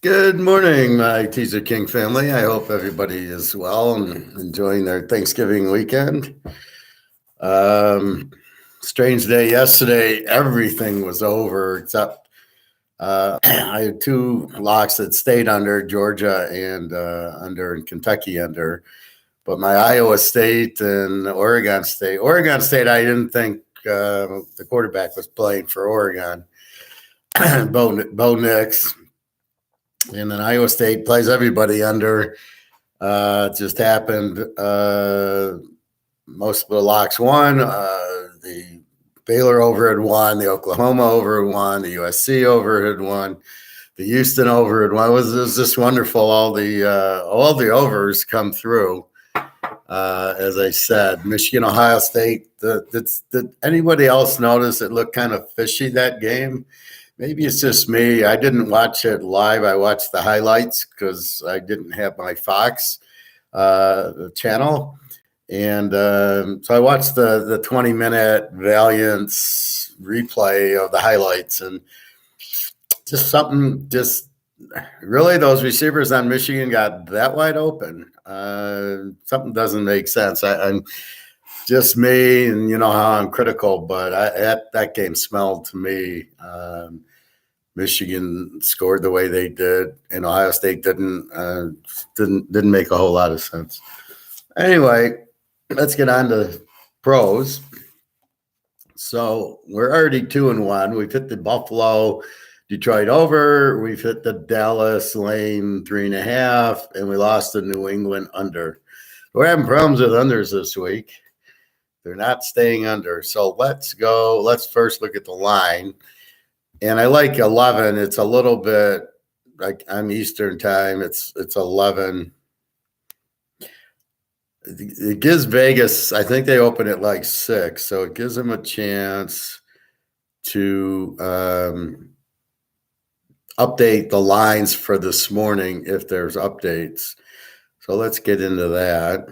Good morning, my Teaser King family. I hope everybody is well and enjoying their Thanksgiving weekend. Um, Strange day yesterday. Everything was over except I had two locks that stayed under Georgia and under and Kentucky under, but my Iowa State and Oregon State. Oregon State, I didn't think the quarterback was playing for Oregon. Bo Nix. And then Iowa State plays everybody under. It just happened. Most of the locks won. The Baylor over had won. The Oklahoma over had won. The USC over had won. The Houston over had won. It was just wonderful. All the overs come through. As I said, Michigan, Ohio State. Did anybody else notice it looked kind of fishy that game? Maybe it's just me. I didn't watch it live. I watched the highlights because I didn't have my Fox channel. And so I watched the 20-minute Valiance replay of the highlights. And just really those receivers on Michigan got that wide open. Something doesn't make sense. I'm just me, and you know how I'm critical, but that game smelled to me. Michigan scored the way they did, and Ohio State didn't make a whole lot of sense. Anyway, let's get on to pros. So we're already 2-1. We've hit the Buffalo, Detroit over. We've hit the Dallas lane 3.5, and we lost the New England under. We're having problems with unders this week. They're not staying under. So let's go. Let's first look at the line. And I like 11. It's a little bit like I'm Eastern time. It's 11. It gives Vegas, I think they open at like 6. So it gives them a chance to update the lines for this morning if there's updates. So let's get into that.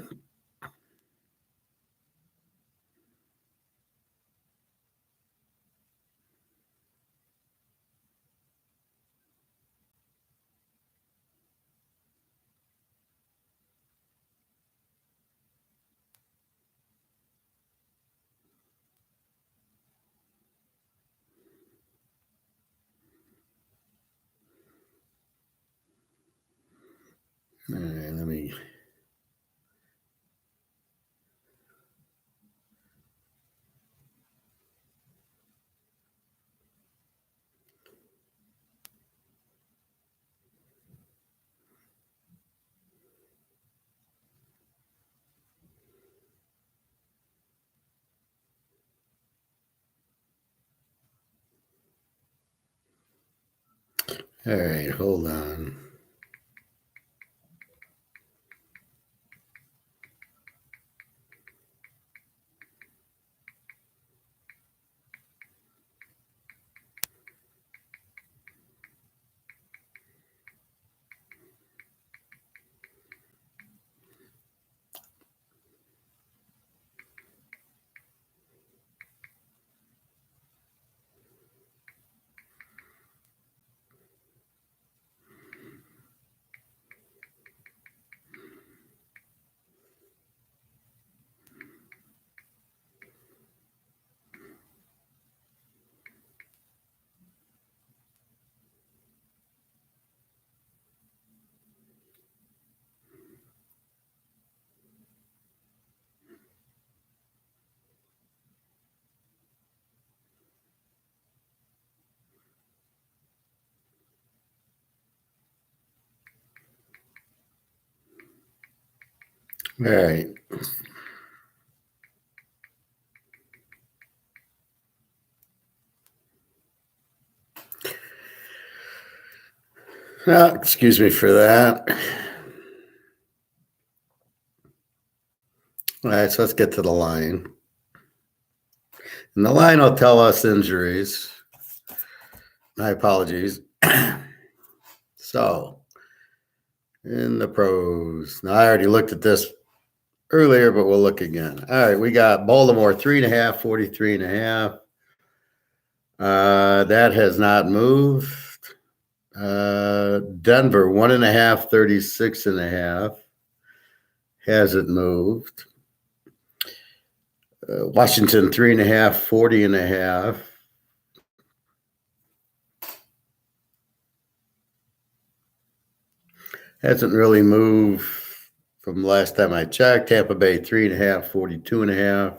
All right, let me. All right, hold on. All right. Excuse me for that. All right, so let's get to the line. And the line will tell us injuries. My apologies. So, in the pros. Now, I already looked at this earlier, but we'll look again. All right, we got Baltimore 3.5, 43.5. That has not moved. Denver, 1.5, 36.5. Hasn't moved. Washington, 3.5, 40.5. Hasn't really moved from last time I checked. Tampa Bay, 3.5, 42.5.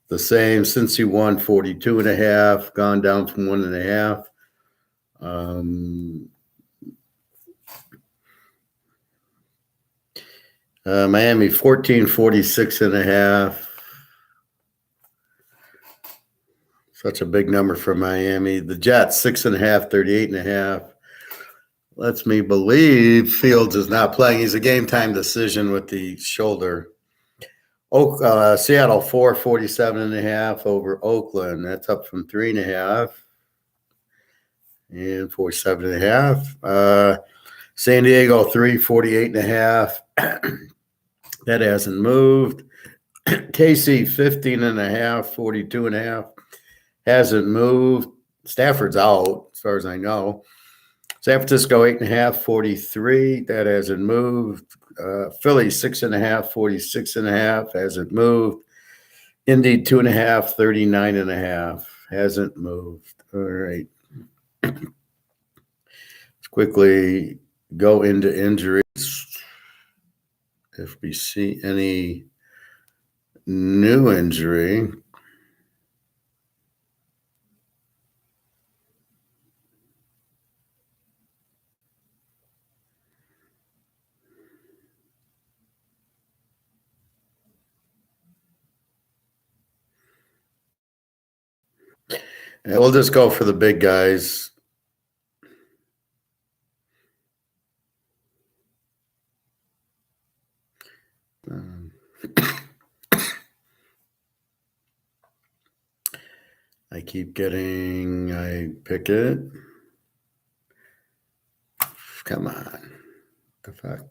The same. Cincy won 42.5, gone down from 1.5. Miami 14, 46.5. Such a big number for Miami. The Jets 6.5, 38.5. Lets me believe Fields is not playing. He's a game time decision with the shoulder. Seattle 4, 47.5 over Oakland. That's up from 3.5 and 47.5. San Diego 3, 48.5. That hasn't moved. KC 15.5, 42.5. Hasn't moved. Stafford's out, as far as I know. San Francisco 8.5, 43. That hasn't moved. Philly 6.5, 46.5. Hasn't moved. Indy 2.5, 39.5. Hasn't moved. All right. Let's quickly go into injuries. If we see any new injury. And we'll just go for the big guys. I pick it. Come on. What the fuck?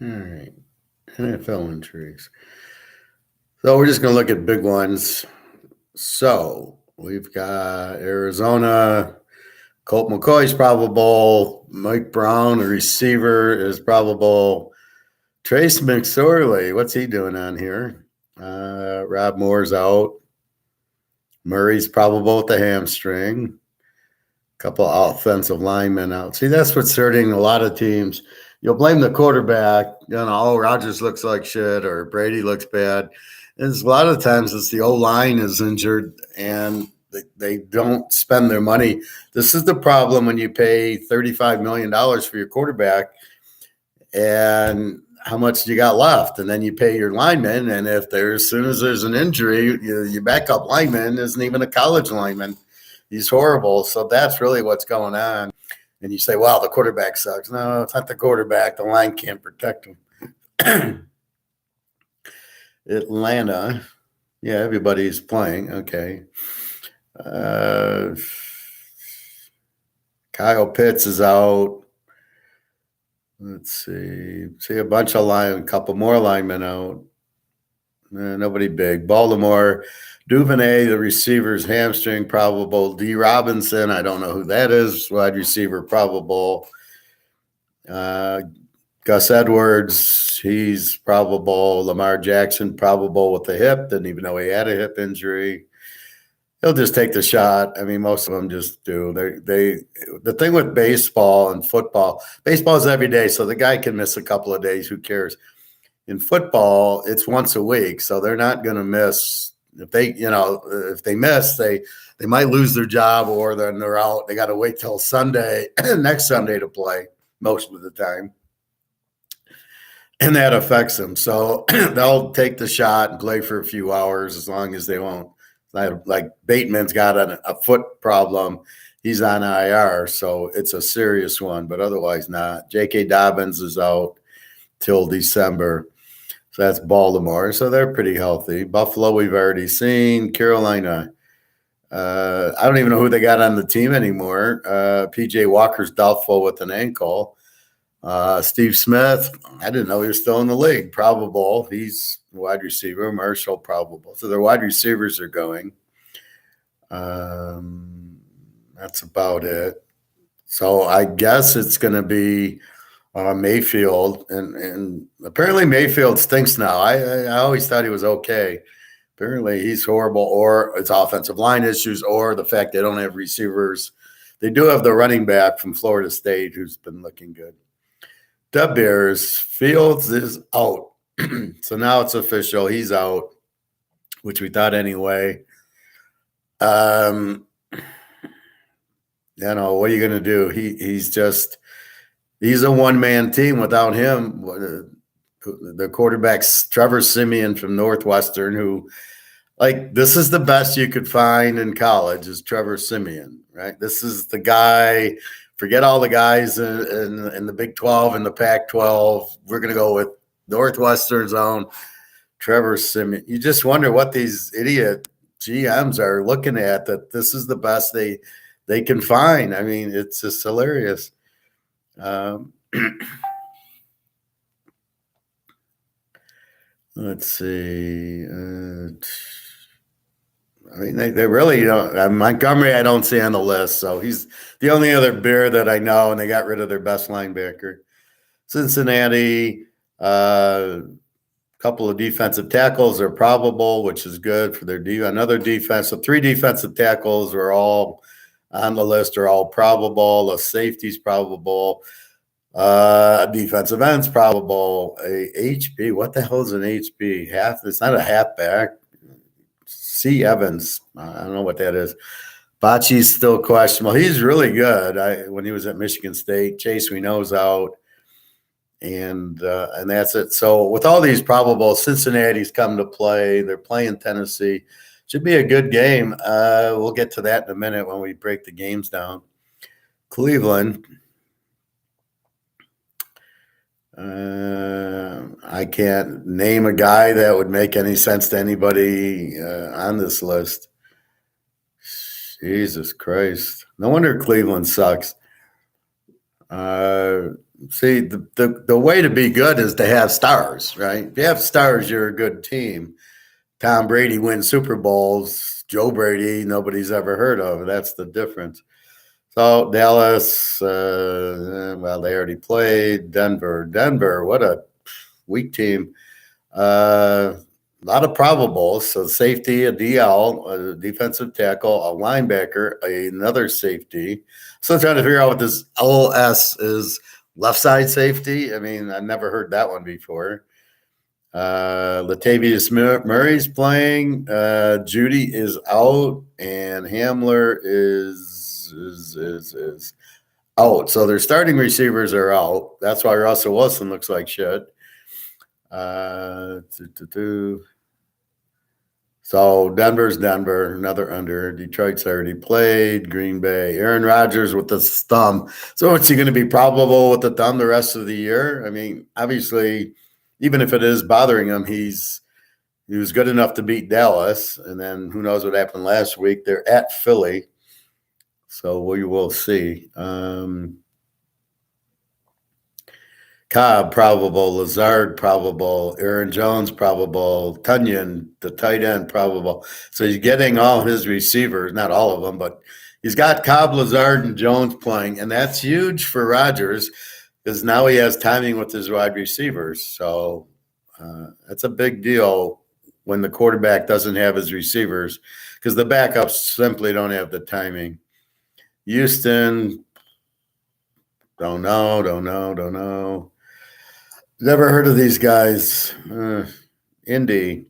All right. NFL injuries. So we're just going to look at big ones. So we've got Arizona. Colt McCoy's probable. Mike Brown, a receiver, is probable. Trace McSorley, what's he doing on here? Rob Moore's out. Murray's probable with the hamstring. A couple offensive linemen out. See, that's what's hurting a lot of teams. You'll blame the quarterback. Rodgers looks like shit or Brady looks bad. And a lot of times it's the O-line is injured and they don't spend their money. This is the problem when you pay $35 million for your quarterback and how much you got left. And then you pay your lineman. And if as soon as there's an injury, your backup lineman isn't even a college lineman. He's horrible. So that's really what's going on. And you say, wow, the quarterback sucks. No, it's not the quarterback. The line can't protect him. Atlanta. Yeah, everybody's playing. Okay. Kyle Pitts is out. Let's see. See a bunch of a couple more linemen out. Nobody big. Baltimore. Duvernay, the receiver's hamstring probable. D. Robinson, I don't know who that is. Wide receiver probable. Gus Edwards, he's probable. Lamar Jackson probable with the hip. Didn't even know he had a hip injury. He'll just take the shot. I mean, most of them just do. The thing with baseball and football, baseball is every day, so the guy can miss a couple of days. Who cares? In football, it's once a week, so they're not going to miss. If they miss, they might lose their job or then they're out. They got to wait till Sunday, next Sunday to play most of the time. And that affects them. So they'll take the shot and play for a few hours as long as they won't. Like Bateman's got a foot problem. He's on IR, so it's a serious one, but otherwise not. J.K. Dobbins is out till December. So that's Baltimore. So they're pretty healthy. Buffalo, we've already seen. Carolina, I don't even know who they got on the team anymore. PJ Walker's doubtful with an ankle. Steve Smith, I didn't know he was still in the league. Probable. He's wide receiver. Marshall, probable. So their wide receivers are going. That's about it. So I guess it's going to be Mayfield, and apparently Mayfield stinks now. I always thought he was okay. Apparently he's horrible, or it's offensive line issues, or the fact they don't have receivers. They do have the running back from Florida State who's been looking good. The Bears, Fields is out. So now it's official. He's out, which we thought anyway. What are you going to do? He's a one-man team. Without him, the quarterback's Trevor Siemian from Northwestern, who, this is the best you could find in college is Trevor Siemian, right? This is the guy. Forget all the guys in the Big 12 and the Pac-12. We're going to go with Northwestern's own Trevor Siemian. You just wonder what these idiot GMs are looking at, that this is the best they can find. I mean, it's just hilarious. Let's see. I mean, they really don't. Montgomery, I don't see on the list. So he's the only other Bear that I know, and they got rid of their best linebacker. Cincinnati, couple of defensive tackles are probable, which is good for their another defense. So 3 defensive tackles are all on the list, are all probable. The safety's probable. Defensive end's probable. A HB, what the hell is an HB? It's not a halfback. C. Evans, I don't know what that is. Bocce's still questionable. He's really good. When he was at Michigan State, Chase we know's out, and that's it. So with all these probable, Cincinnati's come to play. They're playing Tennessee. Should be a good game. We'll get to that in a minute when we break the games down. Cleveland. I can't name a guy that would make any sense to anybody on this list. Jesus Christ. No wonder Cleveland sucks. See, the way to be good is to have stars, right? If you have stars, you're a good team. Tom Brady wins Super Bowls. Joe Brady, nobody's ever heard of. That's the difference. So Dallas, they already played. Denver, what a weak team. A lot of probables. So safety, a DL, a defensive tackle, a linebacker, another safety. So I'm trying to figure out what this LS is. Left side safety. I mean, I've never heard that one before. Latavius Murray's playing. Judy is out, and Hamler is out. So their starting receivers are out. That's why Russell Wilson looks like shit. So Denver's Denver, another under. Detroit's already played. Green Bay. Aaron Rodgers with the thumb. So is he going to be probable with the thumb the rest of the year? I mean, obviously, even if it is bothering him, he was good enough to beat Dallas. And then who knows what happened last week. They're at Philly. So we will see. Cobb, probable. Lazard, probable. Aaron Jones, probable. Tunyon, the tight end, probable. So he's getting all his receivers, not all of them, but he's got Cobb, Lazard, and Jones playing. And that's huge for Rodgers because now he has timing with his wide receivers. So that's a big deal when the quarterback doesn't have his receivers because the backups simply don't have the timing. Houston, don't know. Never heard of these guys. Indy,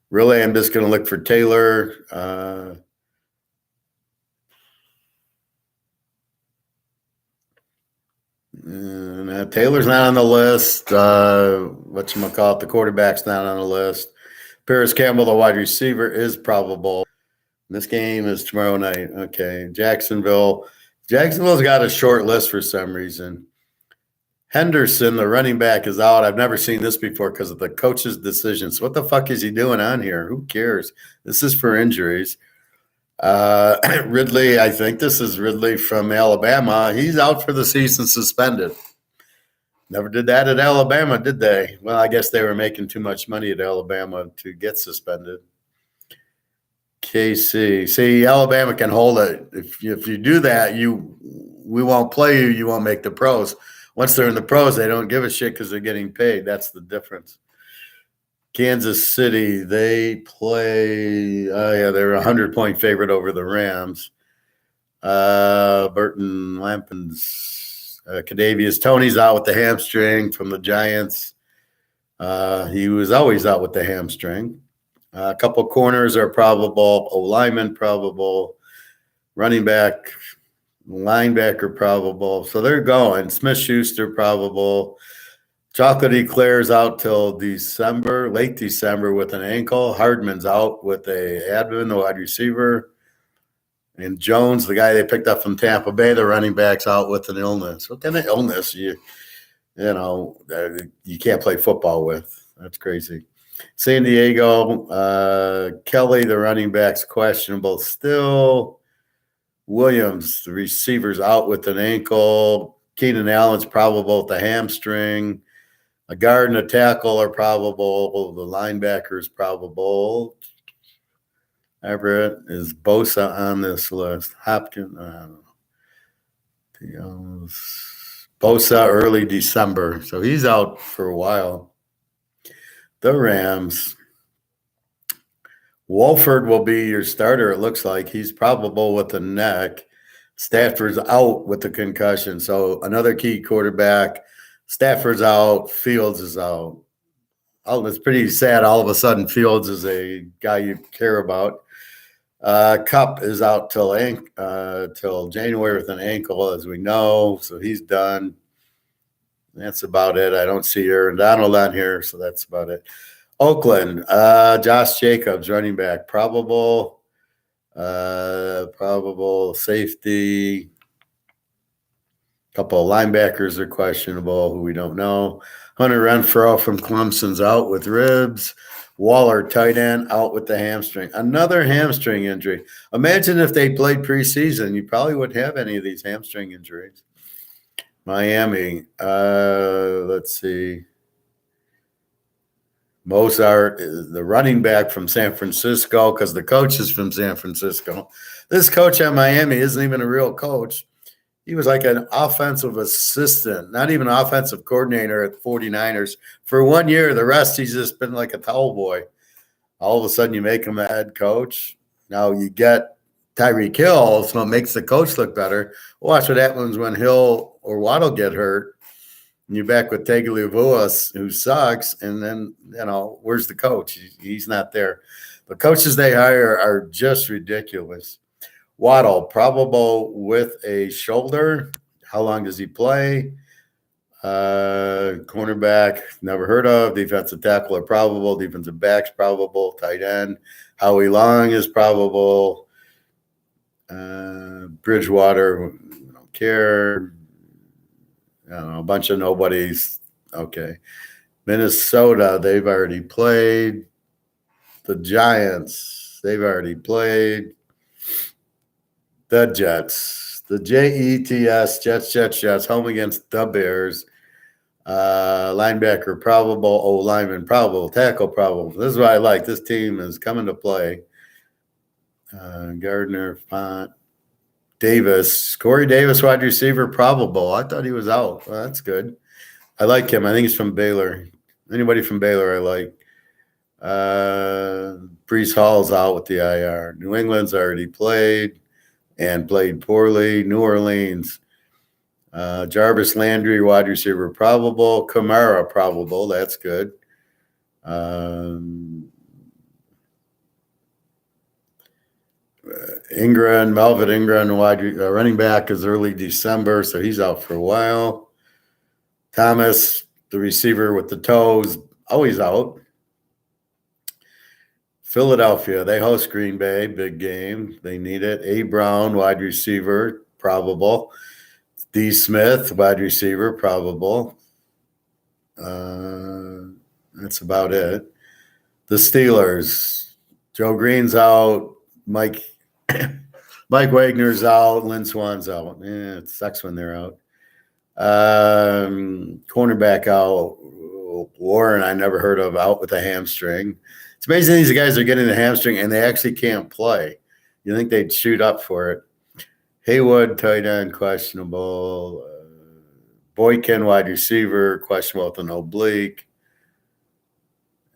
really, I'm just going to look for Taylor. Taylor's not on the list. Whatchamacallit, the quarterback's not on the list. Paris Campbell, the wide receiver, is probable. This game is tomorrow night. Okay. Jacksonville's got a short list for some reason. Henderson, the running back, is out. I've never seen this before because of the coach's decisions. What the fuck is he doing on here? Who cares? This is for injuries. Ridley, I think this is Ridley from Alabama. He's out for the season, suspended. Never did that at Alabama, did they? Well, I guess they were making too much money at Alabama to get suspended. KC. See, Alabama can hold it. If you do that, we won't play you. You won't make the pros. Once they're in the pros, they don't give a shit because they're getting paid. That's the difference. Kansas City, they play. Oh yeah, they're a 100-point favorite over the Rams. Burton Lampins, Kadarius Toney's out with the hamstring from the Giants. He was always out with the hamstring. A couple corners are probable. O-lineman probable. Running back, linebacker probable. So they're going. Smith-Schuster probable. Chocolate Eclair's out till December, late December with an ankle. Hardman's out with a admin, the wide receiver. And Jones, the guy they picked up from Tampa Bay, the running back's out with an illness. What kind of illness you can't play football with? That's crazy. San Diego, Kelly, the running back's questionable still. Williams, the receiver's out with an ankle. Keenan Allen's probable with the hamstring. A guard and a tackle are probable. The linebacker's probable. Everett is Bosa on this list. Hopkins, I don't know. Bosa early December, so he's out for a while. The Rams. Wolford will be your starter, it looks like. He's probable with the neck. Stafford's out with the concussion, so another key quarterback. Stafford's out. Fields is out. Oh, it's pretty sad. All of a sudden, Fields is a guy you care about. Cup is out till January with an ankle, as we know, so he's done. That's about it. I don't see Aaron Donald on here, so that's about it. Oakland, Josh Jacobs, running back, probable safety. A couple of linebackers are questionable, who we don't know. Hunter Renfrow from Clemson's out with ribs. Waller, tight end, out with the hamstring. Another hamstring injury. Imagine if they played preseason, you probably wouldn't have any of these hamstring injuries. Miami, let's see. Mozart is the running back from San Francisco because the coach is from San Francisco. This coach at Miami isn't even a real coach. He was like an offensive assistant, not even an offensive coordinator at the 49ers. For 1 year, the rest, he's just been like a towel boy. All of a sudden, you make him a head coach. Now you get Tyreek Hill, so it makes the coach look better. Watch what happens when Hill or Waddle get hurt. And you're back with Tagovailoa, who sucks, and then, where's the coach? He's not there. The coaches they hire are just ridiculous. Waddle, probable with a shoulder. How long does he play? Cornerback, never heard of. Defensive tackle are probable. Defensive backs probable. Tight end, Howie Long is probable. Bridgewater, don't care. I don't know, a bunch of nobodies. Okay. Minnesota, they've already played. The Giants, they've already played. The Jets, the Jets, Jets, home against the Bears. Linebacker probable, O-lineman probable, tackle probable. This is what I like. This team is coming to play. Gardner, Font, Davis, Corey Davis, wide receiver probable. I thought he was out. Well, that's good. I like him. I think he's from Baylor. Anybody from Baylor I like. Brees Hall's out with the IR. New England's already played and played poorly. New Orleans, Jarvis Landry, wide receiver probable. Kamara probable. That's good. Melvin Ingram, running back, is early December, so he's out for a while. Thomas, the receiver with the toes, always out. Philadelphia, they host Green Bay, big game. They need it. A. Brown, wide receiver, probable. D. Smith, wide receiver, probable. That's about it. The Steelers, Joe Green's out. Mike Mike Wagner's out. Lynn Swan's out. It sucks when they're out. Cornerback out. Warren, I never heard of, out with a hamstring. It's amazing these guys are getting the hamstring and they actually can't play. You think they'd shoot up for it. Haywood, tight end, questionable. Boykin, wide receiver, questionable with an oblique.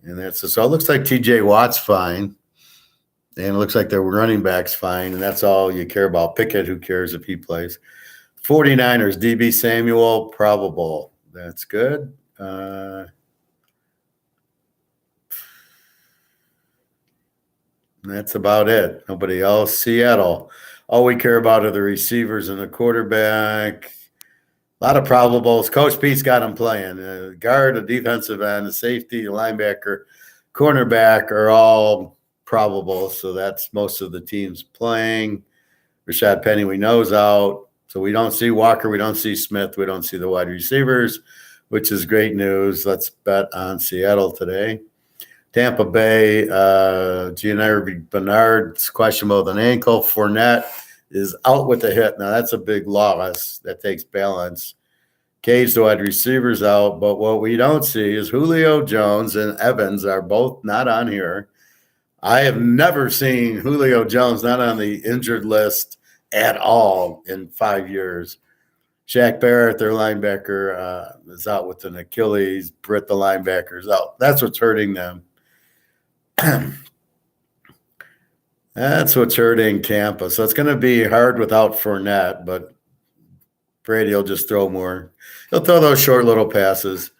And that's so it looks like TJ Watt's fine. And it looks like their running back's fine. And that's all you care about. Pickett, who cares if he plays? 49ers, DB Samuel, probable. That's good. That's about it. Nobody else. Seattle. All we care about are the receivers and the quarterback. A lot of probables. Coach Pete's got them playing. A guard, a defensive end, a safety, a linebacker, cornerback are all probable. So that's most of the teams playing. Rashad Penny, we know, is out. So we don't see Walker. We don't see Smith. We don't see the wide receivers, which is great news. Let's bet on Seattle today. Tampa Bay, Gianni Bernard's questionable with an ankle. Fournette is out with a hit. Now, that's a big loss. That takes balance. Cage, the wide receivers out. But what we don't see is Julio Jones and Evans are both not on here. I have never seen Julio Jones not on the injured list at all in 5 years. Shaq Barrett, their linebacker, is out with an Achilles. Britt, the linebacker, is out. That's what's hurting them. That's what's hurting Tampa. So it's going to be hard without Fournette, but Brady will just throw more. He'll throw those short little passes.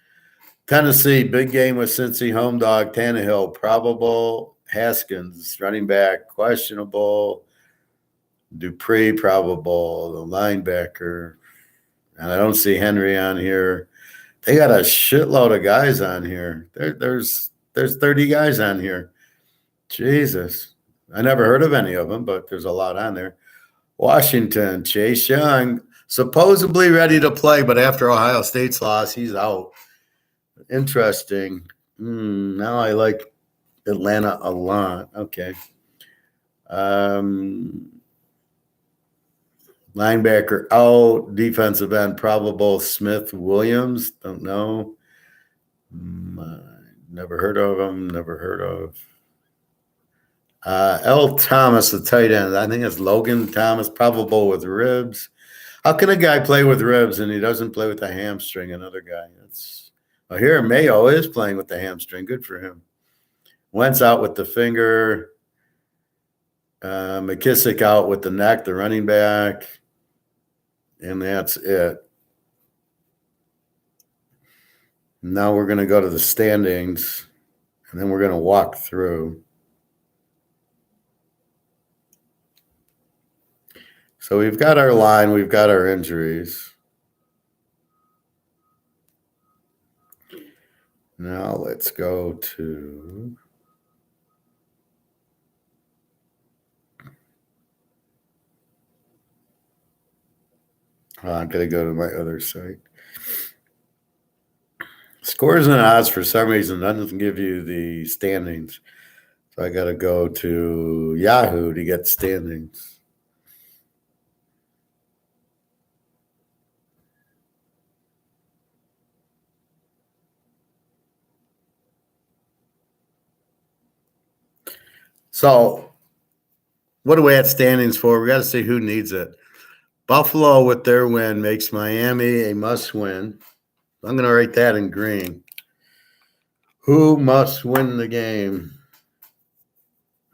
Tennessee, big game with Cincy, home dog. Tannehill, probable. Haskins, running back, questionable. Dupree, probable. The linebacker. And I don't see Henry on here. They got a shitload of guys on here. There's 30 guys on here. Jesus. I never heard of any of them, but there's a lot on there. Washington, Chase Young, supposedly ready to play, but after Ohio State's loss, he's out. Interesting. Now I like Atlanta a lot. Okay. Linebacker out. Defensive end probable. Smith Williams. Don't know. Never heard of him. Never heard of. L. Thomas, the tight end. I think it's Logan Thomas, probable with ribs. How can a guy play with ribs and he doesn't play with a hamstring? Another guy. Here Mayo is playing with the hamstring. Good for him. Wentz out with the finger. McKissick out with the neck, the running back. And that's it. Now we're going to go to the standings, and then we're going to walk through. So we've got our line. We've got our injuries. Now let's go to I'm going to go to my other site. Scores and odds for some reason doesn't give you the standings. So I got to go to Yahoo to get standings. So what do we have standings for? We got to see who needs it. Buffalo, with their win, makes Miami a must-win. I'm going to write that in green. Who must win the game?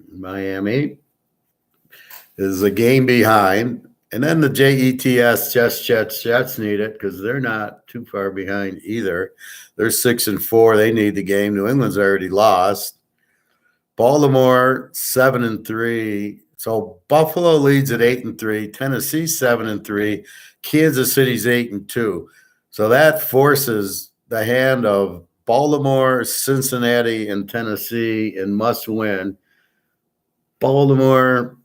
Miami is a game behind. And then the Jets, Jets need it because they're not too far behind either. They're 6-4. They need the game. New England's already lost. Baltimore, 7-3. So Buffalo leads at 8-3. Tennessee, 7-3. Kansas City's 8-2. So that forces the hand of Baltimore, Cincinnati, and Tennessee in must win. Baltimore,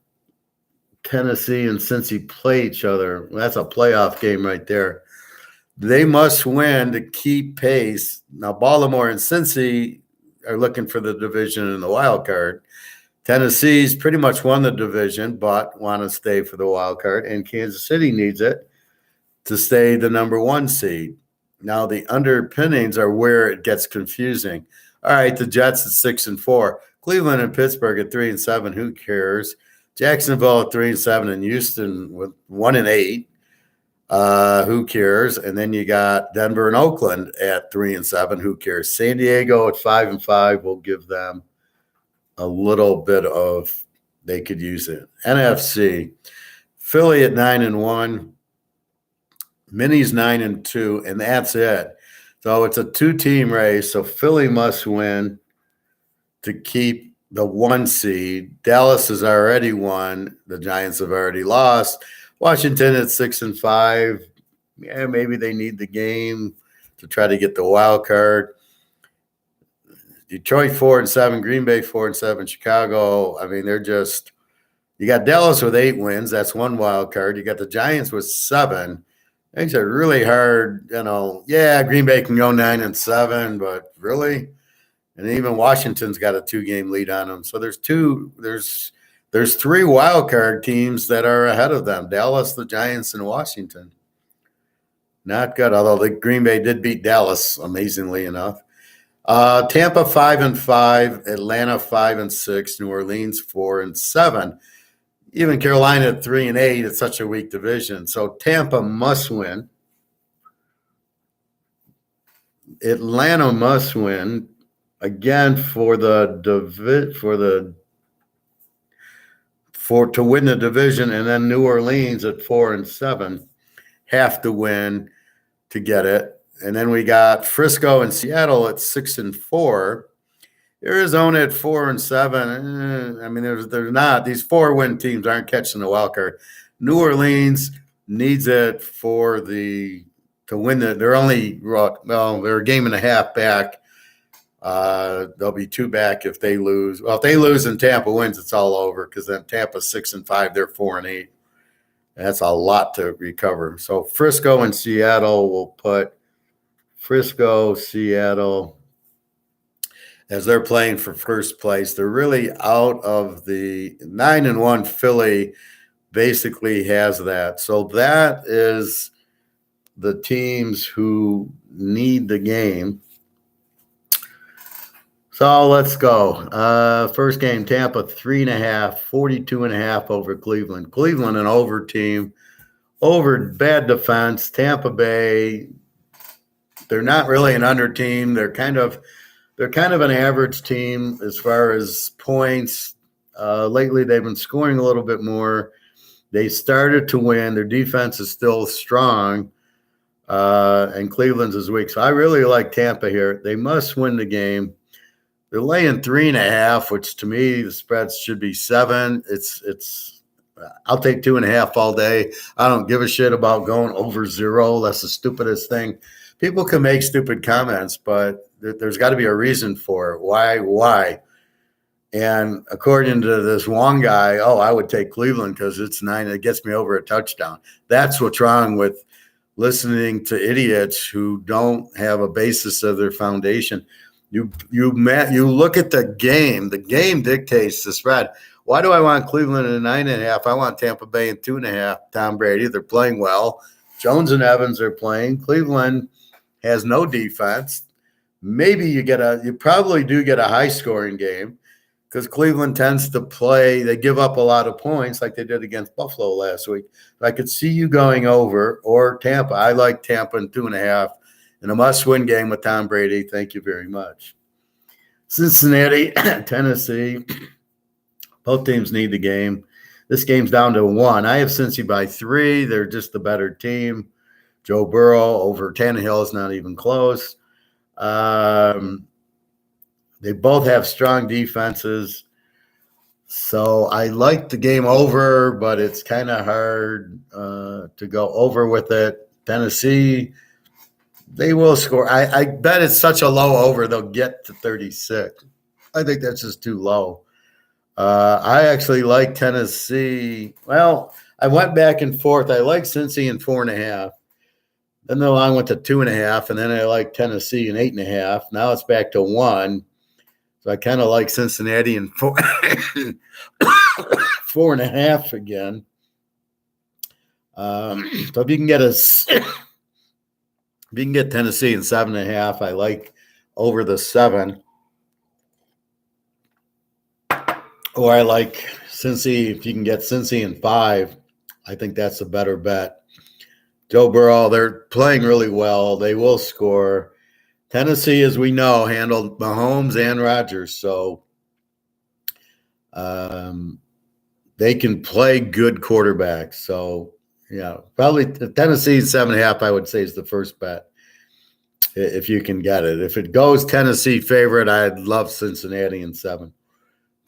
Tennessee, and Cincy play each other. That's a playoff game right there. They must win to keep pace. Now, Baltimore and Cincy are looking for the division and the wild card. Tennessee's pretty much won the division, but want to stay for the wild card, and Kansas City needs it to stay the number 1 seed. Now, the underpinnings are where it gets confusing. All right, the Jets at 6-4, Cleveland and Pittsburgh at 3-7. Who cares? Jacksonville at 3-7, and Houston with 1-8. Who cares? And then you got Denver and Oakland at 3-7. Who cares? San Diego at 5-5. We'll give them a little bit of, they could use it. NFC, Philly at 9-1. Minnie's 9-2, and that's it. So it's a 2-team race. So Philly must win to keep the 1 seed. Dallas has already won. The Giants have already lost. Washington at 6-5. Yeah, maybe they need the game to try to get the wild card. Detroit 4-7, Green Bay 4-7, Chicago. I mean, they're just, you got Dallas with 8 wins. That's 1 wild card. You got the Giants with 7. Makes it really hard, Yeah, Green Bay can go 9-7, but really, and even Washington's got a 2-game lead on them. So there's 3 wild card teams that are ahead of them: Dallas, the Giants, and Washington. Not good, although the Green Bay did beat Dallas, amazingly enough. Tampa 5-5, Atlanta 5-6, New Orleans 4-7. Even Carolina at 3-8. It's such a weak division. So Tampa must win. Atlanta must win again to win the division, and then New Orleans at 4-7 have to win to get it. And then we got Frisco and Seattle at 6-4. Arizona at 4-7. I mean, they're not. These 4-win teams aren't catching the wild card. New Orleans needs it to win the. They're only they're a game and a half back. They'll be 2 back if they lose. Well, if they lose and Tampa wins, it's all over, because then Tampa's 6-5. They're 4-8. That's a lot to recover. So Frisco and Seattle, will put Frisco, Seattle, as they're playing for first place. They're really out of the 9-1. Philly basically has that. So that is the teams who need the game. So let's go. First game, Tampa 3.5, 42.5 over Cleveland. Cleveland, an over team, over bad defense. Tampa Bay, they're not really an under team. They're kind of an average team as far as points. Lately, they've been scoring a little bit more. They started to win. Their defense is still strong, and Cleveland's is weak. So I really like Tampa here. They must win the game. They're laying 3.5, which to me the spreads should be 7. I'll take 2.5 all day. I don't give a shit about going over 0. That's the stupidest thing. People can make stupid comments, but there's got to be a reason for it. Why? And according to this one guy, I would take Cleveland because it's 9. It gets me over a touchdown. That's what's wrong with listening to idiots who don't have a basis of their foundation. You look at the game. The game dictates the spread. Why do I want Cleveland at 9.5? I want Tampa Bay at 2.5. Tom Brady, they're playing well. Jones and Evans are playing. Cleveland has no defense. Maybe you probably do get a high-scoring game, because Cleveland tends to play. They give up a lot of points like they did against Buffalo last week. I could see you going over, or Tampa. I like Tampa in 2.5 in a must-win game with Tom Brady. Thank you very much. Cincinnati, Tennessee. Both teams need the game. This game's down to 1. I have Cincy by 3. They're just the better team. Joe Burrow over Tannehill is not even close. They both have strong defenses. So I like the game over, but it's kind of hard to go over with it. Tennessee, they will score. I bet it's such a low over, they'll get to 36. I think that's just too low. I actually like Tennessee. Well, I went back and forth. I like Cincy in 4.5. Then the line went to 2.5, and then I like Tennessee in 8.5. Now it's back to 1. So I kind of like Cincinnati and 4.5 again. So if you can get Tennessee in 7.5, I like over the 7. Or I like Cincy. If you can get Cincy in 5, I think that's a better bet. Joe Burrow, they're playing really well. They will score. Tennessee, as we know, handled Mahomes and Rodgers, so they can play good quarterbacks. So, probably Tennessee 7.5, I would say, is the first bet if you can get it. If it goes Tennessee favorite, I'd love Cincinnati in 7.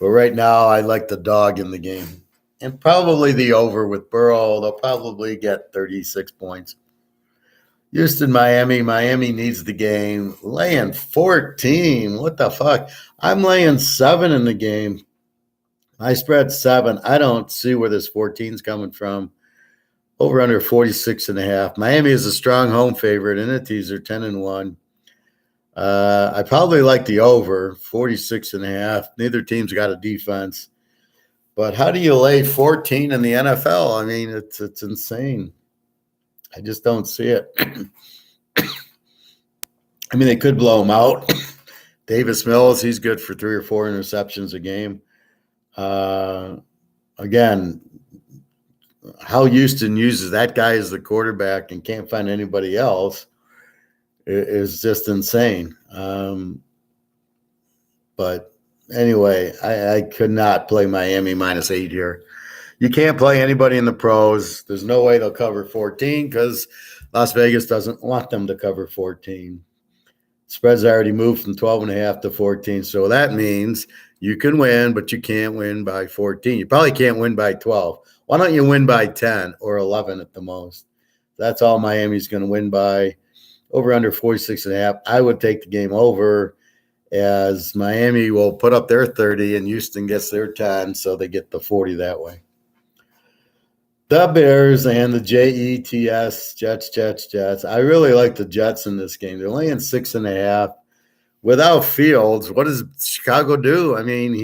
But right now, I like the dog in the game. And probably the over with Burrow. They'll probably get 36 points. Houston, Miami. Miami needs the game. Laying 14. What the fuck? I'm laying 7 in the game. I spread 7. I don't see where this 14 is coming from. Over under 46.5. Miami is a strong home favorite in a teaser, 10-1. I probably like the over 46.5. Neither team's got a defense. But how do you lay 14 in the NFL? I mean, it's insane. I just don't see it. I mean, they could blow him out. Davis Mills, he's good for 3 or 4 interceptions a game. Again, how Houston uses that guy as the quarterback and can't find anybody else is just insane. But anyway, I could not play Miami -8 here. You can't play anybody in the pros. There's no way they'll cover 14 because Las Vegas doesn't want them to cover 14. Spreads already moved from 12.5 to 14. So that means you can win, but you can't win by 14. You probably can't win by 12. Why don't you win by 10 or 11 at the most? That's all Miami's going to win by. Over under 46.5. I would take the game over, as Miami will put up their 30 and Houston gets their 10, so they get the 40 that way. The Bears and the Jets, Jets. I really like the Jets in this game. They're laying 6.5. Without Fields, what does Chicago do? I mean,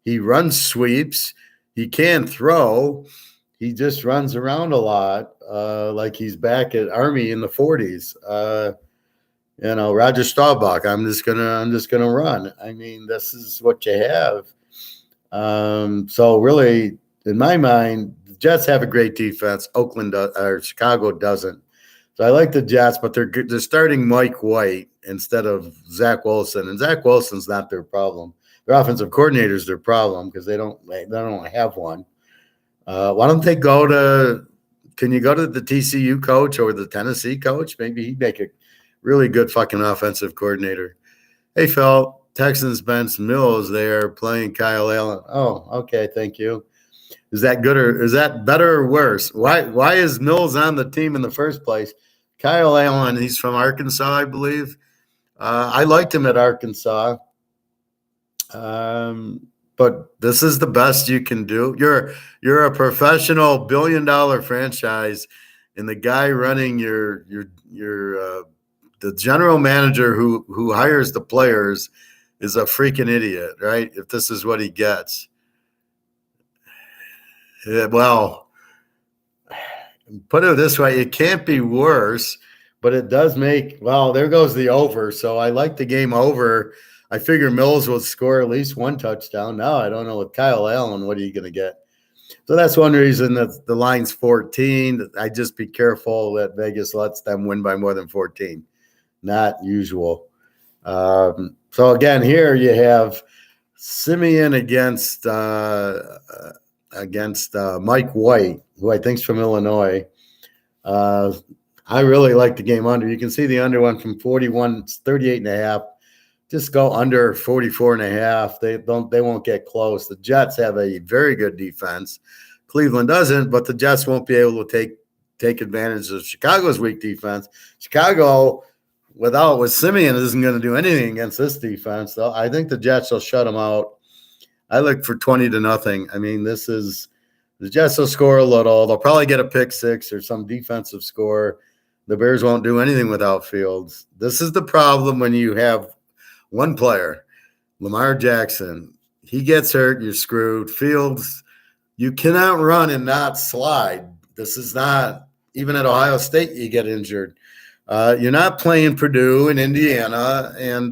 he runs sweeps. He can throw. He just runs around a lot, like he's back at Army in the 40s. Roger Staubach. I'm just gonna run. I mean, this is what you have. So really, in my mind, the Jets have a great defense. Chicago doesn't. So I like the Jets, but they're starting Mike White instead of Zach Wilson, and Zach Wilson's not their problem. Their offensive coordinator is their problem because they don't have one. Why don't they go to? Can you go to the TCU coach or the Tennessee coach? Maybe he'd make a really good fucking offensive coordinator. Hey, Phil, Texans bench Mills there playing Kyle Allen. Oh, okay, thank you. Is that good or is that better or worse? Why is Mills on the team in the first place? Kyle Allen, he's from Arkansas, I believe. I liked him at Arkansas. But this is the best you can do. You're a professional billion-dollar franchise, and the guy running the general manager who hires the players is a freaking idiot, right? If this is what he gets. Well, put it this way, it can't be worse, but it does there goes the over. So I like the game over. I figure Mills will score at least 1 touchdown. Now I don't know with Kyle Allen, what are you going to get? So that's one reason that the line's 14. I just be careful that Vegas lets them win by more than 14. Not usual. So again, here you have Simeon against Mike White, who I think's from Illinois. I really like the game under. You can see the under one from 41, 38.5. Just go under 44.5. They won't get close. The Jets have a very good defense. Cleveland doesn't, but the Jets won't be able to take advantage of Chicago's weak defense. Chicago, with Simeon, isn't going to do anything against this defense, though. I think the Jets will shut them out. I look for 20-0. I mean, the Jets will score a little. They'll probably get a pick six or some defensive score. The Bears won't do anything without Fields. This is the problem when you have one player. Lamar Jackson, he gets hurt, you're screwed. Fields, you cannot run and not slide. This is not, even at Ohio State, you get injured. You're not playing Purdue and Indiana and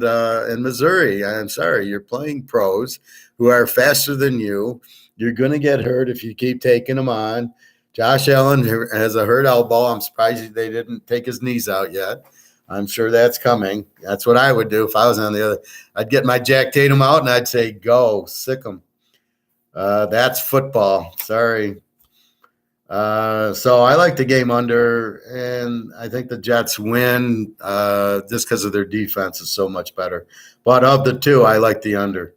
Missouri. I'm sorry, you're playing pros who are faster than you. You're going to get hurt if you keep taking them on. Josh Allen has a hurt elbow. I'm surprised they didn't take his knees out yet. I'm sure that's coming. That's what I would do if I was on the other. I'd get my Jack Tatum out and I'd say, go, sick him. That's football. Sorry. So I like the game under, and I think the Jets win just because of their defense is so much better. But of the two, I like the under.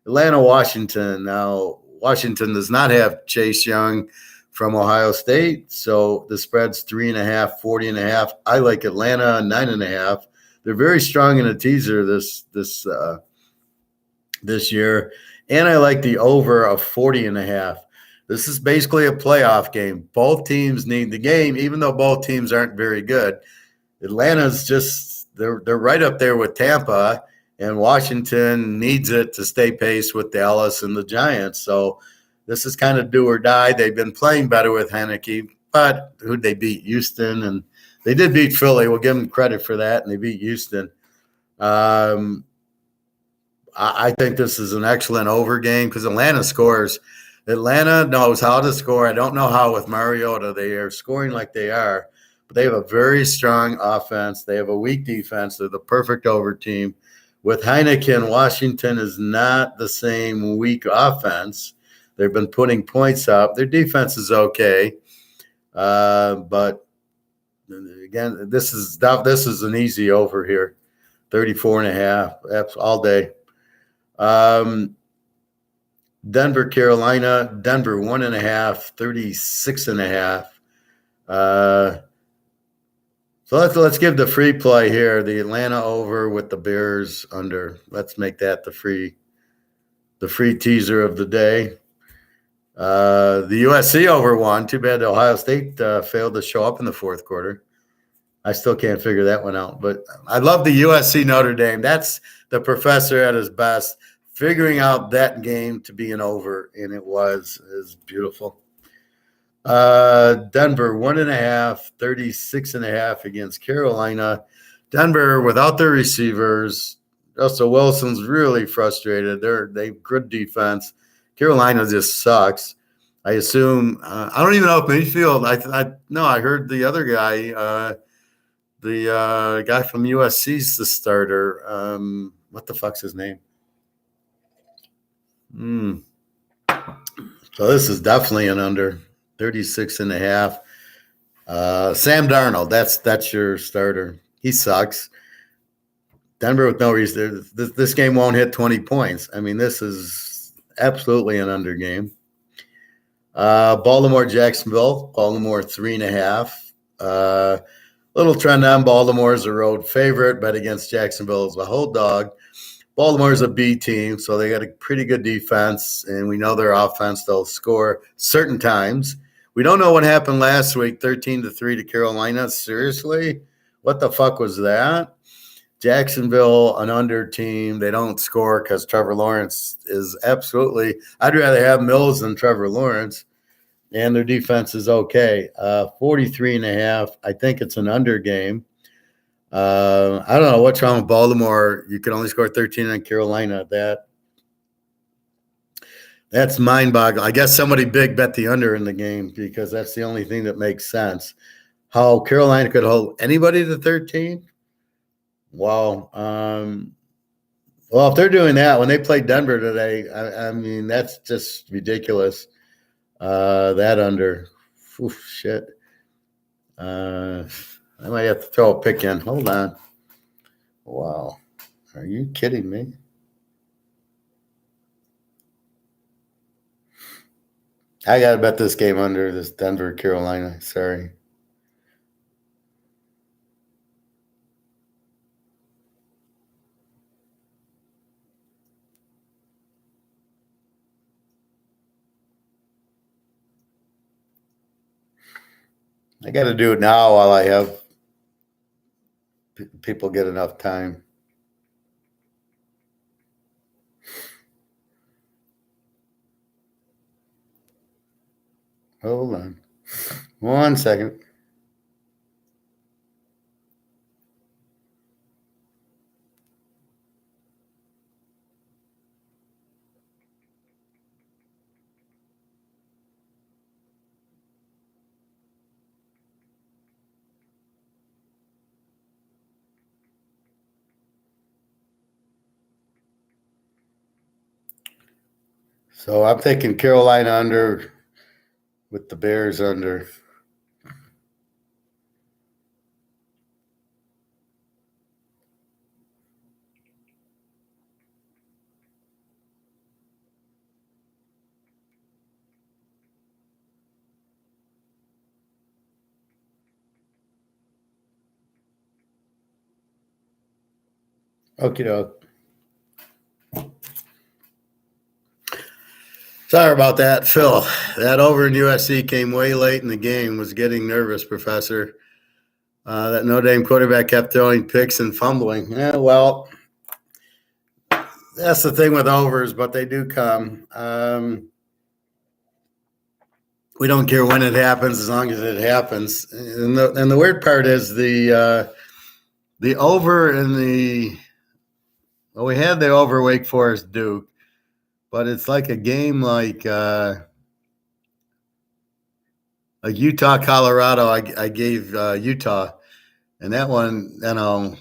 Atlanta, Washington. Now, Washington does not have Chase Young from Ohio State, so the spread's 3.5, 40.5. I like Atlanta 9.5. They're very strong in a teaser this year, and I like the over of 40.5. This is basically a playoff game. Both teams need the game, even though both teams aren't very good. Atlanta's just they're right up there with Tampa, and Washington needs it to stay pace with Dallas and the Giants. So this is kind of do or die. They've been playing better with Heineke, but who'd they beat? Houston, and they did beat Philly. We'll give them credit for that, and they beat Houston. I think this is an excellent over game because Atlanta scores. Atlanta knows how to score. I don't know how with Mariota they are scoring like they are, but they have a very strong offense. They have a weak defense. They're the perfect over team. With Heineken, Washington is not the same weak offense. They've been putting points up. Their defense is okay, but again, this is an easy over here, 34.5. That's all day. Denver, Carolina. Denver 1.5, 36.5. So let's give the free play here. The Atlanta over with the Bears under. Let's make that the free teaser of the day. The USC over one. Too bad Ohio State failed to show up in the fourth quarter. I still can't figure that one out. But I love the USC Notre Dame. That's the professor at his best, figuring out that game to be an over, and it was beautiful. Denver 1.5, 36.5 against Carolina. Denver without their receivers. Russell Wilson's really frustrated. They've good defense. Carolina just sucks. I assume I don't even know if Mayfield. I heard the other guy, the guy from USC's the starter. What the fuck's his name? So this is definitely an under. 36.5. Sam Darnold, that's your starter. He sucks. Denver with no reason. This game won't hit 20 points. I mean, this is absolutely an under game. Baltimore, Jacksonville. Baltimore 3.5. Little trend on Baltimore is a road favorite, but against Jacksonville is a whole dog. Baltimore's a B team, so they got a pretty good defense, and we know their offense. They'll score certain times. We don't know what happened last week, 13-3 to Carolina. Seriously? What the fuck was that? Jacksonville, an under team. They don't score because Trevor Lawrence is absolutely – I'd rather have Mills than Trevor Lawrence, and their defense is okay. 43.5. I think it's an under game. I don't know what's wrong with Baltimore. You can only score 13 on Carolina. That's mind-boggling. I guess somebody big bet the under in the game because that's the only thing that makes sense. How Carolina could hold anybody to 13? Wow. Well, if they're doing that when they played Denver today, I mean that's just ridiculous. That under, oof, shit. I might have to throw a pick in. Hold on. Wow. Are you kidding me? I got to bet this game under, this Denver, Carolina. Sorry. I got to do it now while I have people get enough time. Hold on. 1 second. So I'm thinking Carolina under with the Bears under. Okay, doke. Sorry about that, Phil. That over in USC came way late in the game. Was getting nervous, Professor. That Notre Dame quarterback kept throwing picks and fumbling. Yeah, well, that's the thing with overs, but they do come. We don't care when it happens as long as it happens. And the weird part is the over in the well, we had the over Wake Forest Duke, but it's like a game like Utah Colorado. I gave Utah, and that one, look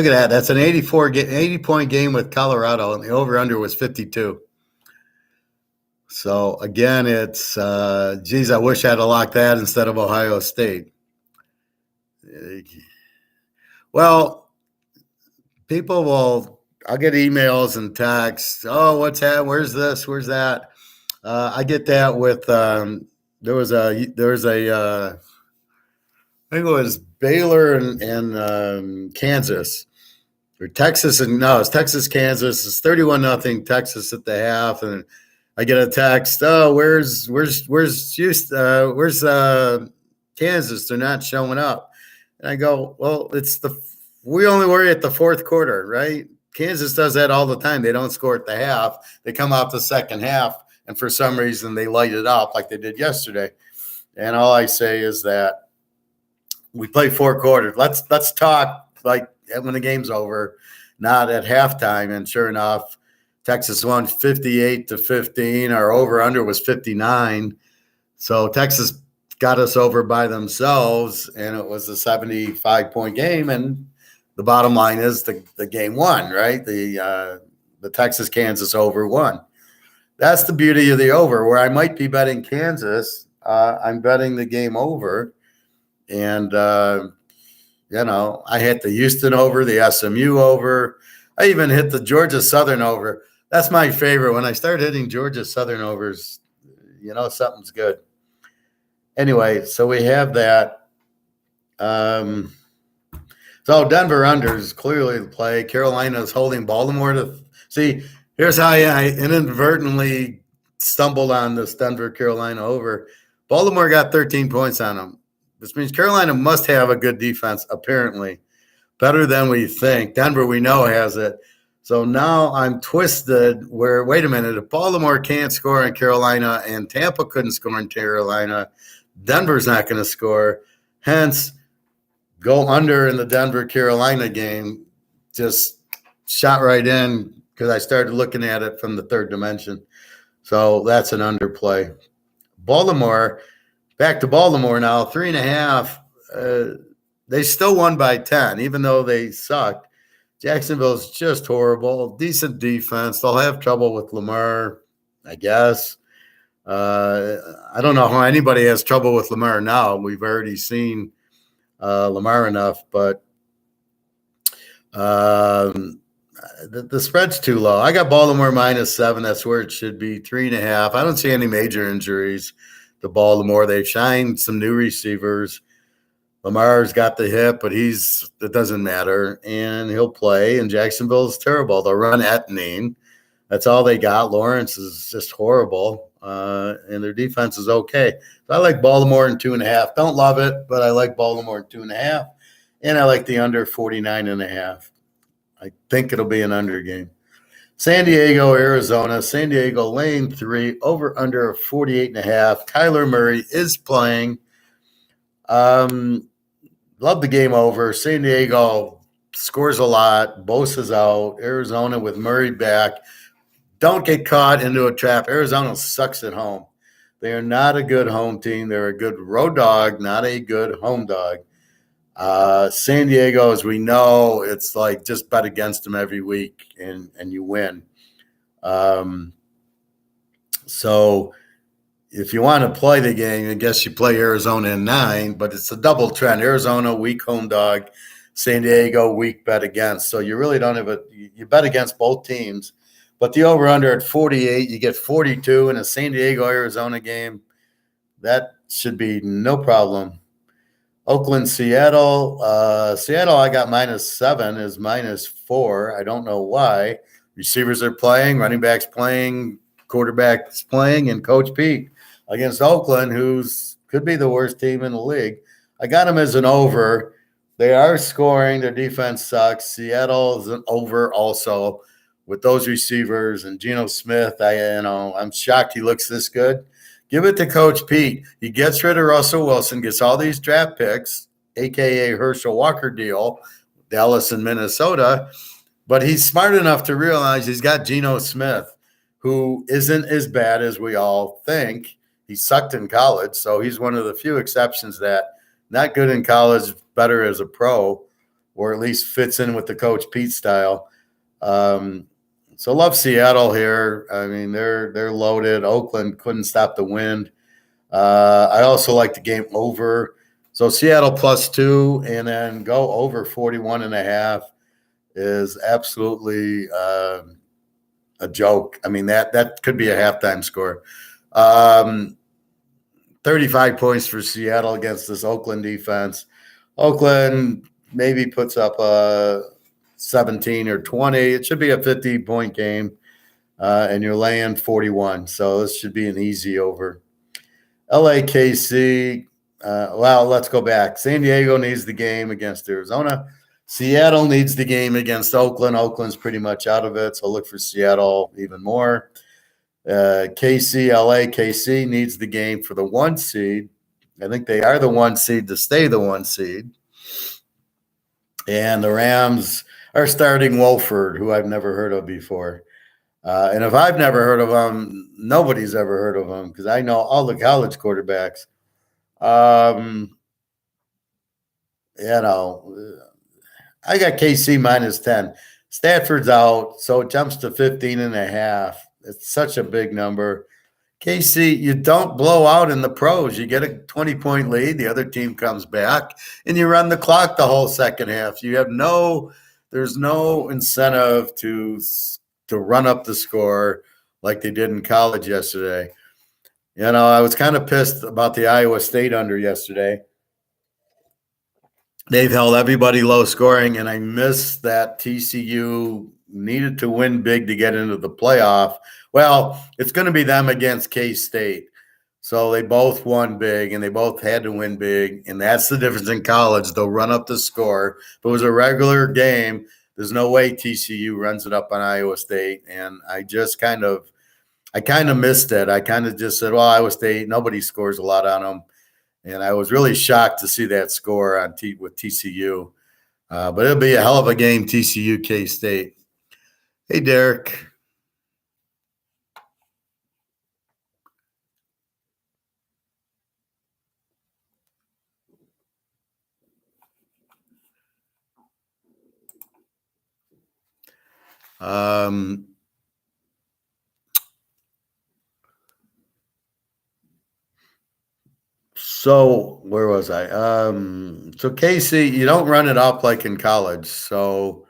at that. That's an 80-point game with Colorado, and the over under was 52. So again, it's geez, I wish I had locked that instead of Ohio State. Well, people will. I'll get emails and texts. Oh, what's that? Where's this? Where's that? I get that with there was a I think it was Baylor and Kansas or Texas and no, it's Texas Kansas. It's 31-0 Texas at the half, and I get a text. Oh, where's Houston? Where's Kansas? They're not showing up. And I go, well, we only worry at the fourth quarter, right? Kansas does that all the time. They don't score at the half. They come out the second half, and for some reason they light it up like they did yesterday. And all I say is that we play 4 quarters. Let's talk like when the game's over, not at halftime. And sure enough, Texas won 58-15. Our over-under was 59. So Texas got us over by themselves, and it was a 75-point game. And the bottom line is the game won, right? The Texas-Kansas over won. That's the beauty of the over, where I might be betting Kansas. I'm betting the game over. And, I hit the Houston over, the SMU over. I even hit the Georgia Southern over. That's my favorite. When I start hitting Georgia Southern overs, something's good. Anyway, so we have that. So Denver unders clearly the play. Carolina's holding Baltimore to see. Here's how I inadvertently stumbled on this Denver-Carolina over. Baltimore got 13 points on them. This means Carolina must have a good defense, apparently. Better than we think. Denver, we know, has it. So now I'm twisted where, wait a minute, if Baltimore can't score in Carolina and Tampa couldn't score in Carolina, Denver's not going to score. Hence, go under in the Denver-Carolina game. Just shot right in because I started looking at it from the third dimension. So that's an underplay. Baltimore, back to Baltimore now, 3.5. They still won by 10, even though they sucked. Jacksonville's just horrible. Decent defense. They'll have trouble with Lamar, I guess. I don't know how anybody has trouble with Lamar now. We've already seen Lamar enough, but the spread's too low. I got Baltimore -7. That's where it should be. 3.5. I don't see any major injuries to Baltimore. They've shined some new receivers. Lamar's got the hip, but it doesn't matter, and he'll play. And Jacksonville's terrible. They'll run Etnine. That's all they got. Lawrence is just horrible, and their defense is okay. So I like Baltimore in 2.5. Don't love it, but I like Baltimore in 2.5, and I like the under 49.5. I think it'll be an under game. San Diego, Arizona. San Diego lane 3, over under 48.5. Kyler Murray is playing. Love the game over. San Diego scores a lot. Bosa's out. Arizona with Murray back. Don't get caught into a trap. Arizona sucks at home. They are not a good home team. They're a good road dog, not a good home dog. San Diego, as we know, it's like just bet against them every week and you win. So if you want to play the game, I guess you play Arizona in 9, but it's a double trend. Arizona, weak home dog. San Diego, weak bet against. So you really don't have you bet against both teams. But the over-under at 48, you get 42 in a San Diego-Arizona game. That should be no problem. Oakland, Seattle. Seattle, I got -7 is -4. I don't know why. Receivers are playing, running backs playing, quarterbacks playing, and Coach Pete against Oakland, who's could be the worst team in the league. I got them as an over. They are scoring. Their defense sucks. Seattle is an over also with those receivers and Geno Smith. I'm shocked he looks this good. Give it to Coach Pete. He gets rid of Russell Wilson, gets all these draft picks, a.k.a. Herschel Walker deal, Dallas and Minnesota. But he's smart enough to realize he's got Geno Smith, who isn't as bad as we all think. He sucked in college, so he's one of the few exceptions that not good in college, better as a pro, or at least fits in with the Coach Pete style. So love Seattle here. I mean, they're loaded. Oakland couldn't stop the wind. I also like the game over. So Seattle +2 and then go over 41.5 is absolutely a joke. I mean, that could be a halftime score. 35 points for Seattle against this Oakland defense. Oakland maybe puts up a 17 or 20. It should be a 50-point game, and you're laying 41. So this should be an easy over. LAKC, well, let's go back. San Diego needs the game against Arizona. Seattle needs the game against Oakland. Oakland's pretty much out of it, so look for Seattle even more. KC needs the game for the 1 seed. I think they are the 1 seed to stay the 1 seed. And the Rams are starting Wolford, who I've never heard of before. And if I've never heard of him, nobody's ever heard of him because I know all the college quarterbacks. I got KC -10. Stafford's out, so it jumps to 15.5. It's such a big number. KC, you don't blow out in the pros. You get a 20-point lead, the other team comes back, and you run the clock the whole second half. There's no incentive to run up the score like they did in college yesterday. I was kind of pissed about the Iowa State under yesterday. They've held everybody low scoring, and I miss that TCU needed to win big to get into the playoff. Well, it's going to be them against K-State. So they both won big, and they both had to win big, and that's the difference in college. They'll run up the score. If it was a regular game, there's no way TCU runs it up on Iowa State, and I kind of missed it. I kind of just said, well, Iowa State, nobody scores a lot on them. And I was really shocked to see that score with TCU. But it'll be a hell of a game, TCU K-State. Hey, Derek. So where was I? So Casey, you don't run it up like in college. So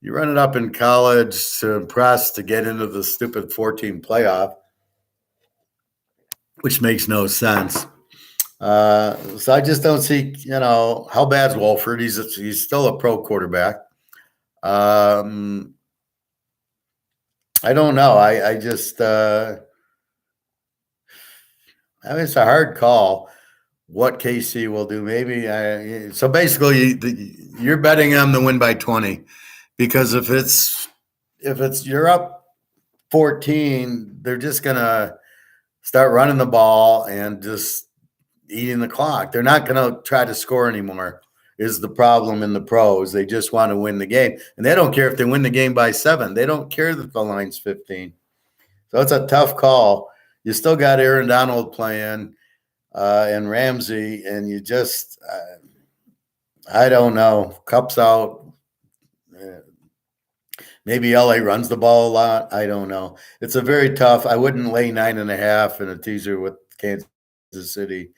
you run it up in college to impress to get into the stupid 14 playoff, which makes no sense. So I just don't see, how bad's Wolford? He's still a pro quarterback. I don't know. I just I mean, it's a hard call. What KC will do? Maybe so. Basically, you're betting them to win by 20 because if you're up 14, they're just going to start running the ball and just eating the clock. They're not going to try to score anymore, is the problem in the pros. They just want to win the game. And they don't care if they win the game by 7. They don't care that the line's 15. So it's a tough call. You still got Aaron Donald playing and Ramsey, and you just I don't know. Cup's out. Maybe LA runs the ball a lot. I don't know. It's a very tough. I wouldn't lay 9.5 in a teaser with Kansas City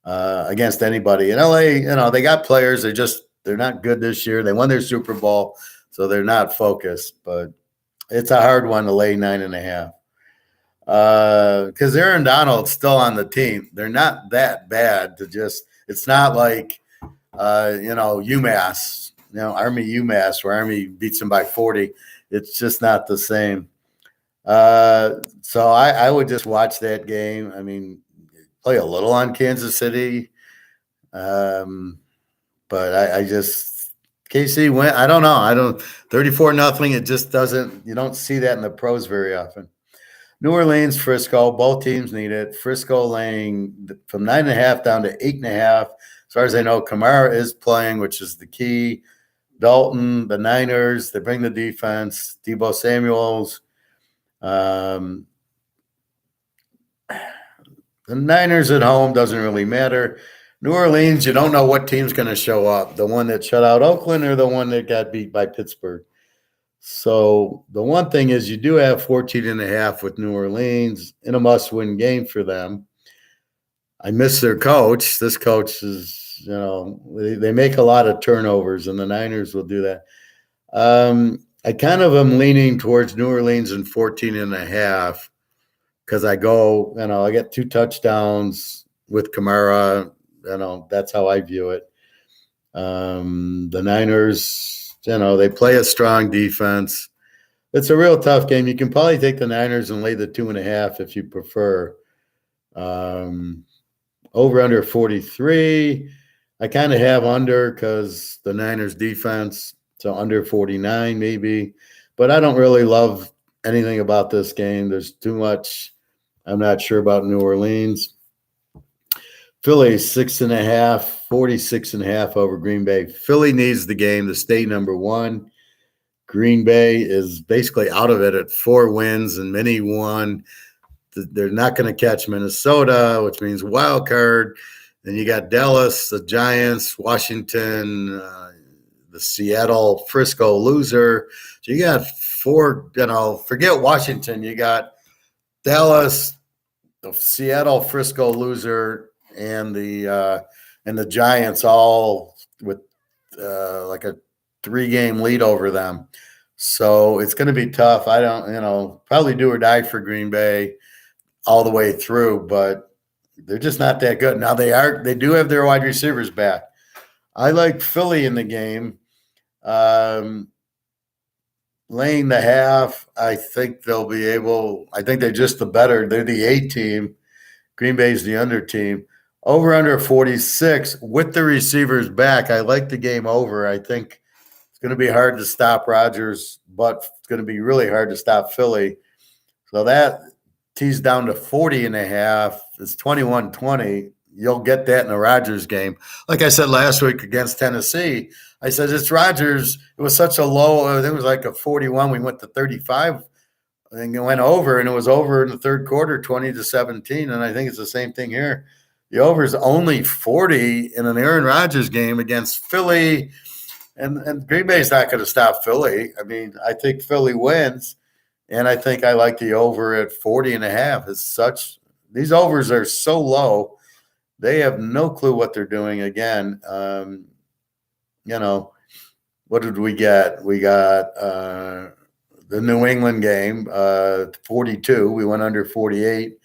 against anybody. In LA, they got players. They're not good this year. They won their Super Bowl, so they're not focused. But it's a hard one to lay 9.5 because Aaron Donald's still on the team. They're not that bad to just. It's not like UMass, Army UMass, where Army beats them by 40. It's just not the same. So I would just watch that game. I mean, play a little on Kansas City. But I just KC went. I don't know. 34-0. It just doesn't. You don't see that in the pros very often. New Orleans, Frisco. Both teams need it. Frisco laying from 9.5 down to 8.5. As far as I know, Kamara is playing, which is the key. Dalton, the Niners, they bring the defense. Deebo Samuels. The Niners at home doesn't really matter. New Orleans, you don't know what team's going to show up. The one that shut out Oakland or the one that got beat by Pittsburgh. So the one thing is you do have 14.5 with New Orleans in a must-win game for them. I miss their coach. This coach is, they make a lot of turnovers, and the Niners will do that. I kind of am leaning towards New Orleans and 14.5 because I get 2 touchdowns with Kamara. That's how I view it. The Niners, they play a strong defense. It's a real tough game. You can probably take the Niners and lay the 2.5 if you prefer. Over under 43. I kind of have under because the Niners defense, so under 49 maybe. But I don't really love anything about this game. There's too much. I'm not sure about New Orleans. Philly 6.5, 46.5 over Green Bay. Philly needs the game to stay number 1. Green Bay is basically out of it at 4 wins and many won. They're not going to catch Minnesota, which means wild card. Then you got Dallas, the Giants, Washington, the Seattle, Frisco loser. So you got 4, forget Washington. You got Dallas, the Seattle, Frisco loser, and the Giants all with like a 3-game lead over them. So it's going to be tough. I don't, probably do or die for Green Bay all the way through, but they're just not that good. Now they do have their wide receivers back. I like Philly in the game. Laying the half, I think they'll be able. I think they're just they're the A team. Green Bay's the under team. Over under 46 with the receivers back. I like the game over. I think it's going to be hard to stop Rodgers, but it's going to be really hard to stop Philly. So that tees down to 40.5. It's 21-20. You'll get that in a Rodgers game. Like I said last week against Tennessee, I said it's Rodgers. It was such a low. It was like a 41. We went to 35. I think it went over, and it was over in the third quarter, 20-17. And I think it's the same thing here. The over is only 40 in an Aaron Rodgers game against Philly, and Green Bay's not going to stop Philly. I mean, I think Philly wins, and I think I like the over at 40.5. These overs are so low. They have no clue what they're doing. Again, what did we get? We got the New England game, 42. We went under 48,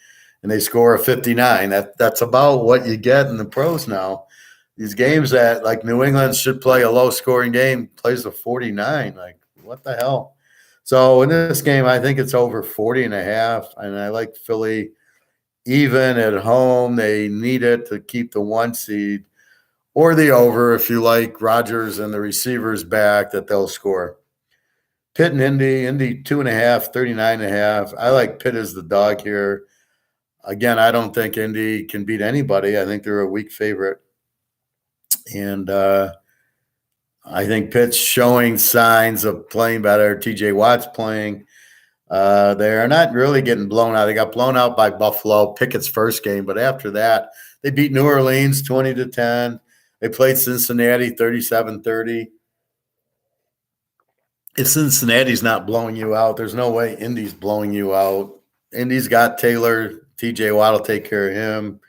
and they score a 59. That's about what you get in the pros now. These games that, like, New England should play a low-scoring game, plays a 49. Like, what the hell? So in this game, I think it's over 40.5, and I like Philly even at home. They need it to keep the 1 seed, or the over if you like Rodgers and the receivers back that they'll score. Pitt and Indy 2.5, 39.5. I like Pitt as the dog here. Again, I don't think Indy can beat anybody. I think they're a weak favorite. And I think Pitt's showing signs of playing better. TJ Watt's playing. They're not really getting blown out. They got blown out by Buffalo, Pickett's first game. But after that, they beat New Orleans 20-10. They played Cincinnati 37-30. If Cincinnati's not blowing you out, there's no way Indy's blowing you out. Indy's got Taylor. TJ Watt will take care of him.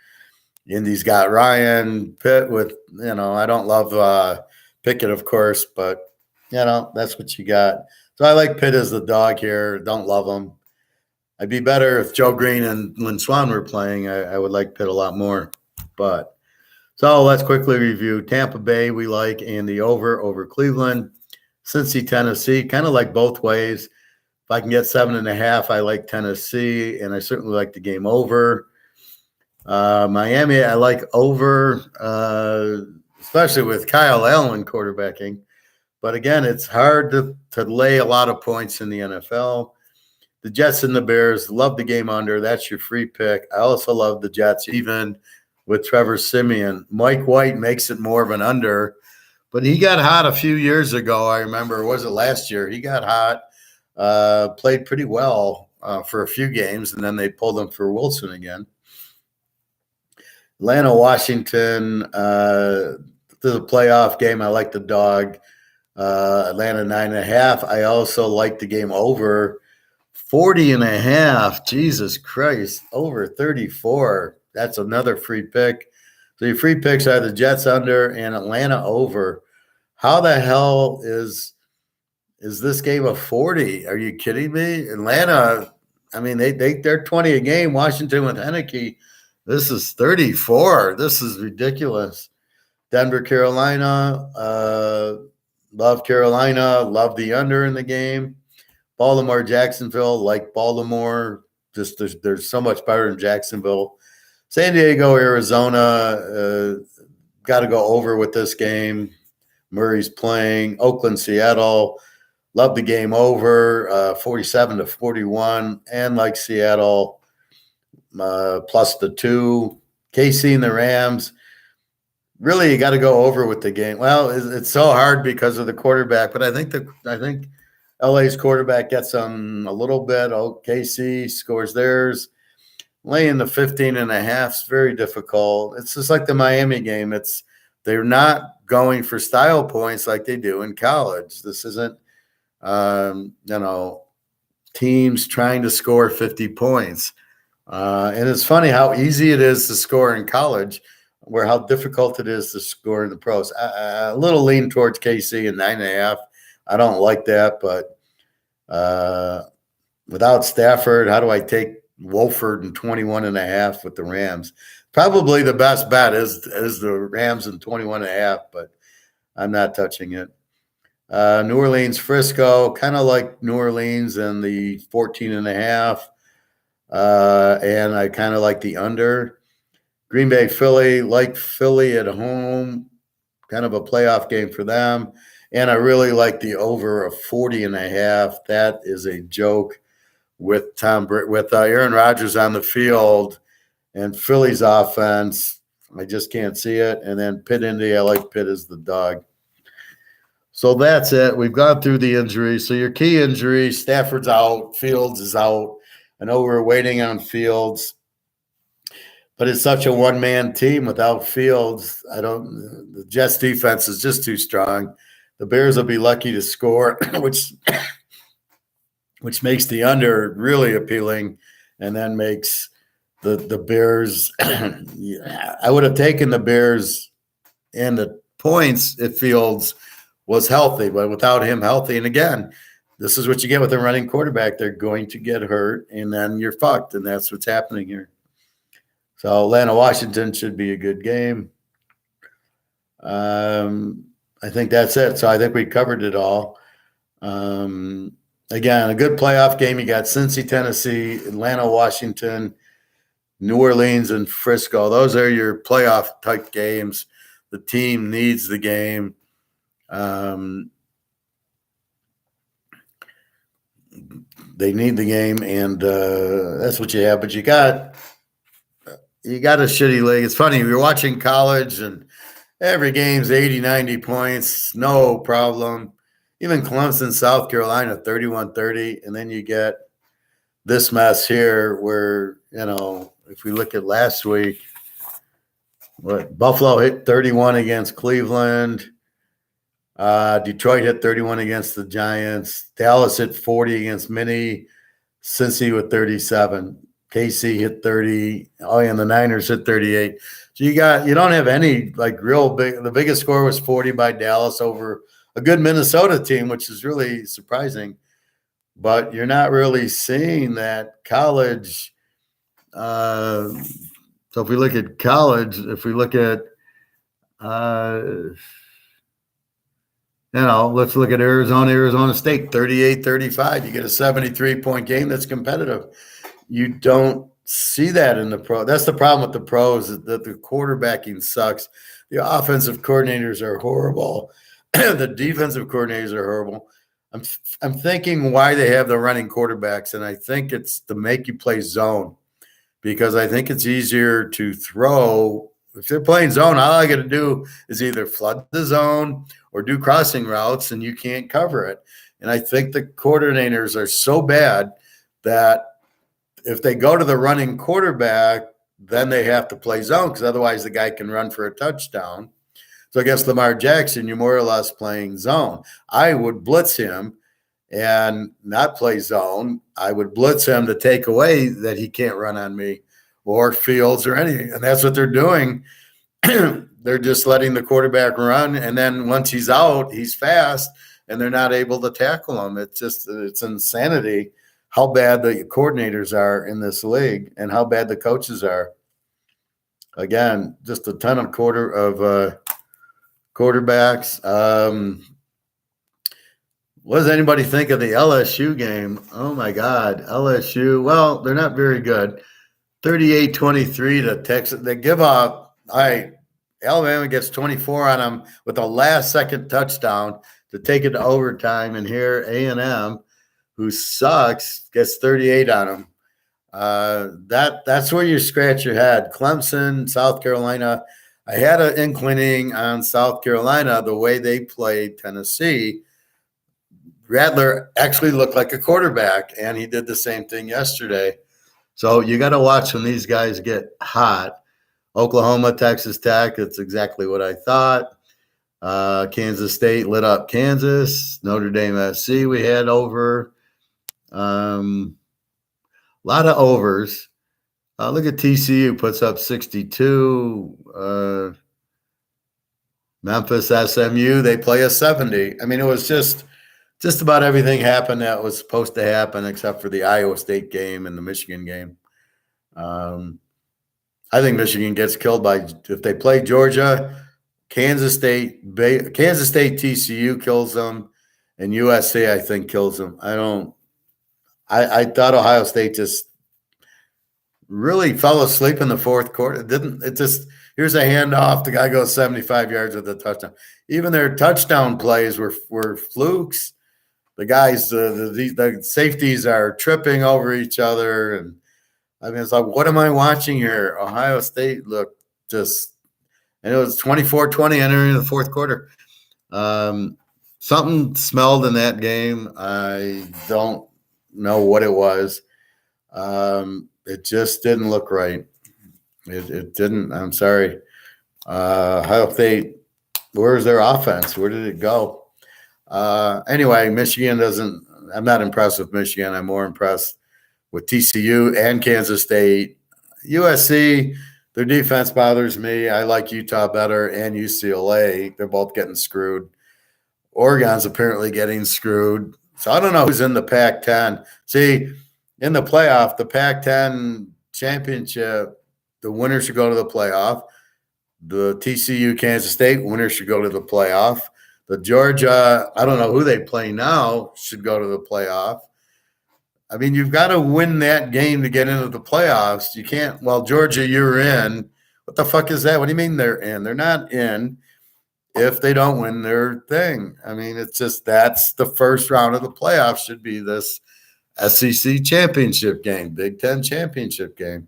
Indy's got Ryan Pitt with, I don't love Pickett, of course, but, that's what you got. So I like Pitt as the dog here. Don't love him. I'd be better if Joe Green and Lynn Swan were playing. I would like Pitt a lot more. But so let's quickly review Tampa Bay. We like and the over Cleveland. Cincy, Tennessee, kind of like both ways. If I can get 7.5, I like Tennessee, and I certainly like the game over. Miami, I like over, especially with Kyle Allen quarterbacking. But again, it's hard to lay a lot of points in the NFL. The Jets and the Bears, love the game under. That's your free pick. I also love the Jets, even with Trevor Siemian. Mike White makes it more of an under. But he got hot a few years ago. I remember, was it last year? He got hot, played pretty well for a few games, and then they pulled him for Wilson again. Atlanta, Washington, this is a playoff game. I like the dog. Atlanta 9.5. I also like the game over 40.5. Jesus Christ, over 34. That's another free pick. So your free picks are the Jets under and Atlanta over. How the hell is this game a 40? Are you kidding me? Atlanta, I mean, they're 20 a game. Washington with Heineke, this is 34. This is ridiculous. Denver, Carolina, love Carolina, love the under in the game. Baltimore, Jacksonville, like Baltimore. Just they're so much better than Jacksonville. San Diego, Arizona, got to go over with this game. Murray's playing. Oakland, Seattle, love the game over, 47-41, and like Seattle, plus the 2. KC and the Rams, really you got to go over with the game. Well, it's so hard because of the quarterback, but I think LA's quarterback gets them a little bit. KC scores theirs. Laying the 15.5 is very difficult. It's just like the Miami game. They're not going for style points like they do in college. This isn't, teams trying to score 50 points. And it's funny how easy it is to score in college, where how difficult it is to score in the pros. A little lean towards KC and 9.5. I don't like that, but without Stafford, how do I take Wolford and 21.5 with the Rams? Probably the best bet is the Rams and 21.5, but I'm not touching it. New Orleans, Frisco, kind of like New Orleans and the 14.5. And I kind of like the under. Green Bay, Philly, like Philly at home, kind of a playoff game for them. And I really like the over of 40.5. That is a joke with Aaron Rodgers on the field and Philly's offense. I just can't see it. And then Pitt, Indy, I like Pitt as the dog. So that's it. We've gone through the injuries. So your key injury, Stafford's out, Fields is out. I know we're waiting on Fields, but it's such a one-man team without Fields. The Jets defense is just too strong. The Bears will be lucky to score, which makes the under really appealing, and then makes the Bears. I would have taken the Bears and the points if Fields was healthy, but without him healthy, and again, this is what you get with a running quarterback. They're going to get hurt, and then you're fucked, and that's what's happening here. So Atlanta, Washington should be a good game. I think that's it. So I think we covered it all. Again, a good playoff game. You got Cincy, Tennessee, Atlanta, Washington, New Orleans, and Frisco. Those are your playoff type games. The team needs the game. They need the game, and that's what you have. But you got a shitty league. It's funny, you're watching college, and every game's 80, 90 points, no problem. Even Clemson, South Carolina, 31-30, and then you get this mess here where, if we look at last week, Buffalo hit 31 against Cleveland. Detroit hit 31 against the Giants. Dallas hit 40 against Minnie. Cincy with 37. KC hit 30. Oh, yeah, and the Niners hit 38. So you don't have any real big. The biggest score was 40 by Dallas over a good Minnesota team, which is really surprising. But you're not really seeing that college. So if we look at college, let's look at Arizona State, 38-35. You get a 73-point game that's competitive. You don't see that in the pro. That's the problem with the pros, is that the quarterbacking sucks. The offensive coordinators are horrible. The defensive coordinators are horrible. I'm thinking why they have the running quarterbacks, and I think it's to make you play zone, because I think it's easier to throw. If they're playing zone, all I got to do is either flood the zone or do crossing routes, and you can't cover it. And I think the coordinators are so bad that if they go to the running quarterback, then they have to play zone, because otherwise the guy can run for a touchdown. So against Lamar Jackson, you're more or less playing zone. I would blitz him and not play zone. I would blitz him to take away that he can't run on me or Fields or anything. And that's what they're doing. They're just letting the quarterback run. And then once he's out, he's fast, and they're not able to tackle him. It's insanity how bad the coordinators are in this league and how bad the coaches are. Again, just a ton of quarterbacks. What does anybody think of the LSU game? Oh, my God. LSU, well, they're not very good. 38-23 to Texas. They give up. All right, Alabama gets 24 on them with a last-second touchdown to take it to overtime. And here A&M, who sucks, gets 38 on them. That's where you scratch your head. Clemson, South Carolina. I had an inclining on South Carolina, the way they played Tennessee. Rattler actually looked like a quarterback, and he did the same thing yesterday. So you got to watch when these guys get hot. Oklahoma, Texas Tech, it's exactly what I thought. Kansas State lit up Kansas. Notre Dame SC we had over. A lot of overs. Look at TCU, puts up 62. Memphis SMU, they play a 70. I mean, it was just about everything happened that was supposed to happen, except for the Iowa State game and the Michigan game. I think Michigan gets killed if they play Georgia, Kansas State, TCU kills them, and USC I think kills them. I thought Ohio State just really fell asleep in the fourth quarter. Here's a handoff, the guy goes 75 yards with a touchdown. Even their touchdown plays were flukes. The guys, the safeties are tripping over each other, and I mean, it's like, what am I watching here? Ohio State looked and it was 24-20 entering the fourth quarter. Something smelled in that game. I don't know what it was. It just didn't look right. It didn't. I'm sorry. Ohio State, where's their offense? Where did it go? Anyway, Michigan I'm not impressed with Michigan. I'm more impressed with TCU and Kansas State. USC, their defense bothers me. I like Utah better, and UCLA. They're both getting screwed. Oregon's apparently getting screwed. So I don't know who's in the Pac-10. See, in the playoff, the Pac-10 championship, the winner should go to the playoff. The TCU Kansas State winner should go to the playoff. The Georgia, I don't know who they play now, should go to the playoff. I mean, you've got to win that game to get into the playoffs. You can't, Georgia, you're in. What the fuck is that? What do you mean they're in? They're not in if they don't win their thing. I mean, it's just that's the first round of the playoffs should be this SEC championship game, Big Ten championship game.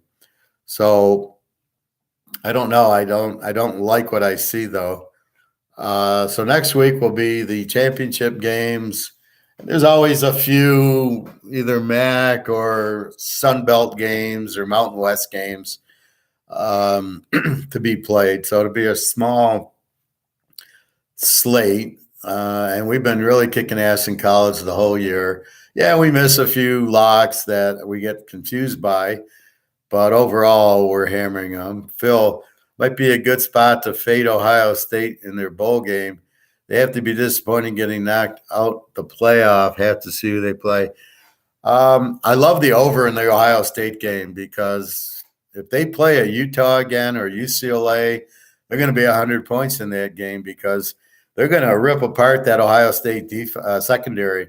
So I don't know. I don't like what I see though. So next week will be the championship games. There's always a few either MAC or Sun Belt games or Mountain West games to be played. So it'll be a small slate. And we've been really kicking ass in college the whole year. Yeah, we miss a few locks that we get confused by, but overall, we're hammering them. Phil, might be a good spot to fade Ohio State in their bowl game. They have to be disappointing getting knocked out the playoff. Have to see who they play. I love the over in the Ohio State game because if they play a Utah again or UCLA, they're going to be 100 points in that game because they're going to rip apart that Ohio State secondary.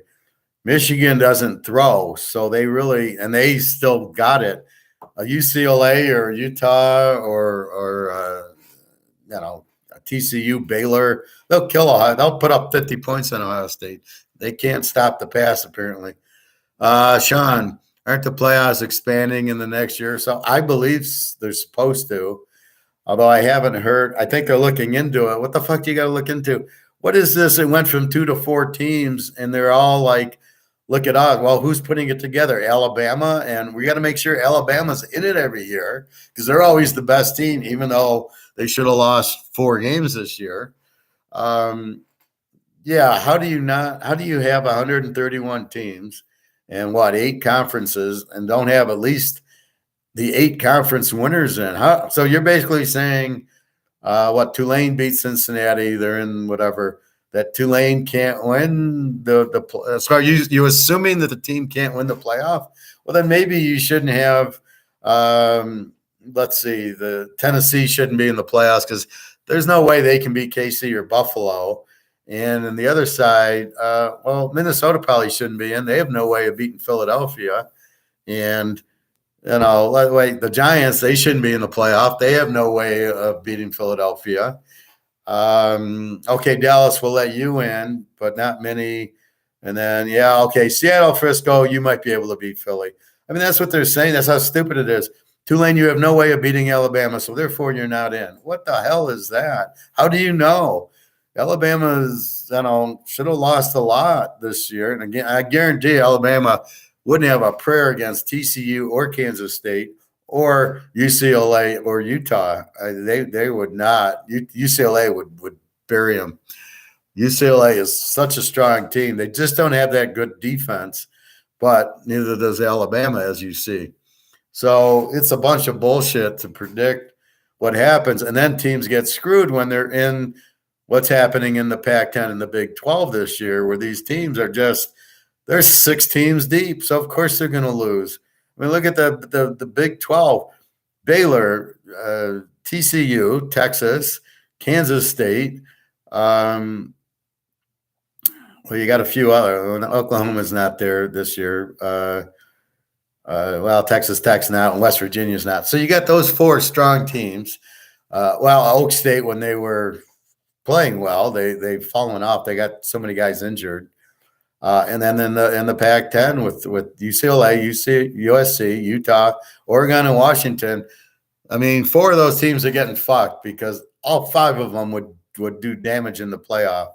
Michigan doesn't throw, so they still got it. A UCLA or Utah or a TCU, Baylor, they'll kill Ohio. They'll put up 50 points on Ohio State. They can't stop the pass, apparently. Sean, aren't the playoffs expanding in the next year or so? I believe they're supposed to, although I haven't heard. I think they're looking into it. What the fuck do you got to look into? What is this? It went from 2 to 4 teams, and they're all like, look at us. Well, who's putting it together? Alabama, and we got to make sure Alabama's in it every year because they're always the best team, even though they should have lost 4 games this year. Yeah, how do you have 131 teams and 8 conferences and don't have at least the 8 conference winners in? So you're basically saying Tulane beat Cincinnati, they're in whatever, that Tulane can't win so are you assuming that the team can't win the playoff? Well, then maybe you shouldn't have let's see, the Tennessee shouldn't be in the playoffs because there's no way they can beat KC or Buffalo. And on the other side, Minnesota probably shouldn't be in. They have no way of beating Philadelphia. And, the Giants, they shouldn't be in the playoff. They have no way of beating Philadelphia. Okay, Dallas will let you in, but not many. And then, Seattle, Frisco, you might be able to beat Philly. I mean, that's what they're saying. That's how stupid it is. Tulane, you have no way of beating Alabama, so therefore you're not in. What the hell is that? How do you know? Alabama's, should have lost a lot this year. And again, I guarantee Alabama wouldn't have a prayer against TCU or Kansas State or UCLA or Utah. They would not. UCLA would bury them. UCLA is such a strong team. They just don't have that good defense, but neither does Alabama, as you see. So it's a bunch of bullshit to predict what happens. And then teams get screwed when they're in what's happening in the Pac-10 and the Big 12 this year, where these teams are they're 6 teams deep. So, of course, they're going to lose. I mean, look at the Big 12. Baylor, TCU, Texas, Kansas State. You got a few other. Oklahoma's not there this year. Texas Tech's not, and West Virginia's not. So you got those 4 strong teams. Oak State, when they were playing well, they've fallen off. They got so many guys injured. And then in the Pac-10 with UCLA, USC, Utah, Oregon, and Washington, I mean, 4 of those teams are getting fucked because all 5 of them would do damage in the playoff.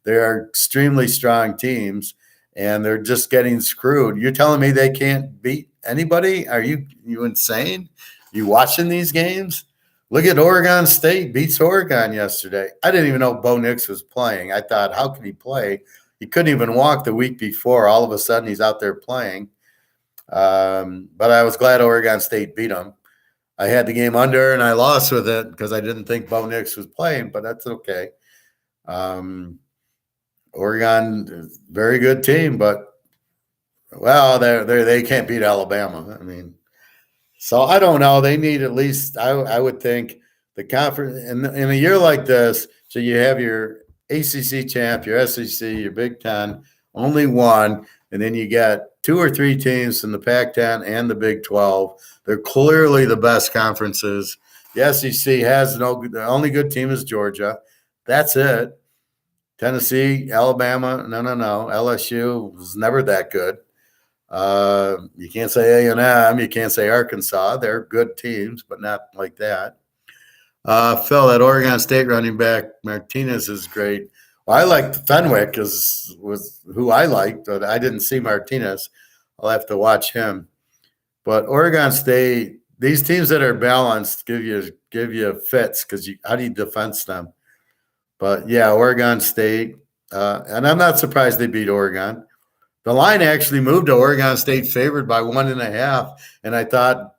They are extremely strong teams, and they're just getting screwed. You're telling me they can't beat anybody? Are you insane? You watching these games? Look at Oregon State beats Oregon yesterday. I didn't even know Bo Nix was playing. I thought, how can he play? He couldn't even walk the week before. All of a sudden, he's out there playing. But I was glad Oregon State beat him. I had the game under, and I lost with it because I didn't think Bo Nix was playing, but that's okay. Oregon, very good team, but, they can't beat Alabama. I mean, so I don't know. They need at least, I would think, the conference in a year like this. So you have your ACC champ, your SEC, your Big Ten, only one, and then you got 2 or 3 teams in the Pac-10 and the Big 12. They're clearly the best conferences. The SEC has the only good team is Georgia. That's it. Tennessee, Alabama, no. LSU was never that good. You can't say A&M. You can't say Arkansas. They're good teams, but not like that. Phil, that Oregon State running back Martinez is great. Well, I liked Fenwick was who I liked, but I didn't see Martinez. I'll have to watch him. But Oregon State, these teams that are balanced give you fits because how do you defense them? But yeah, Oregon State, and I'm not surprised they beat Oregon. The line actually moved to Oregon State favored by 1.5, and I thought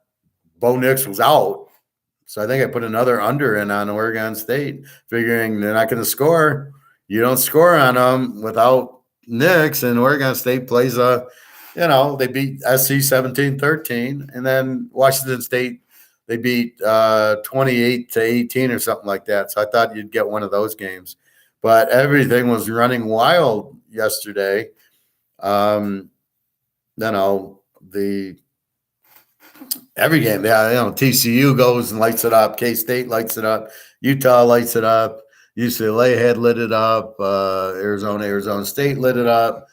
Bo Nix was out. So I think I put another under in on Oregon State, figuring they're not going to score. You don't score on them without Nix, and Oregon State plays they beat SC 17-13, and then Washington State, they beat 28-18 or something like that. So I thought you'd get one of those games. But everything was running wild yesterday. Every game, TCU goes and lights it up. K-State lights it up. Utah lights it up. UCLA had lit it up. Arizona State lit it up.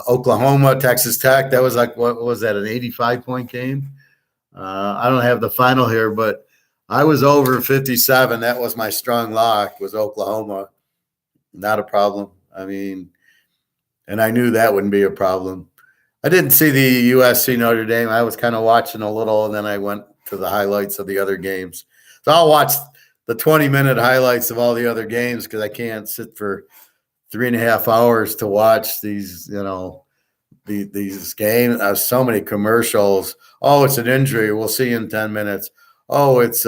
Oklahoma, Texas Tech. That was like, what was that, an 85-point game? I don't have the final here, but I was over 57. That was my strong lock, was Oklahoma. Not a problem. I mean, and I knew that wouldn't be a problem. I didn't see the USC Notre Dame. I was kind of watching a little, and then I went to the highlights of the other games. So I'll watch the 20-minute highlights of all the other games because I can't sit for 3.5 hours to watch these, these games. So many commercials. Oh, it's an injury. We'll see you in 10 minutes. Oh, it's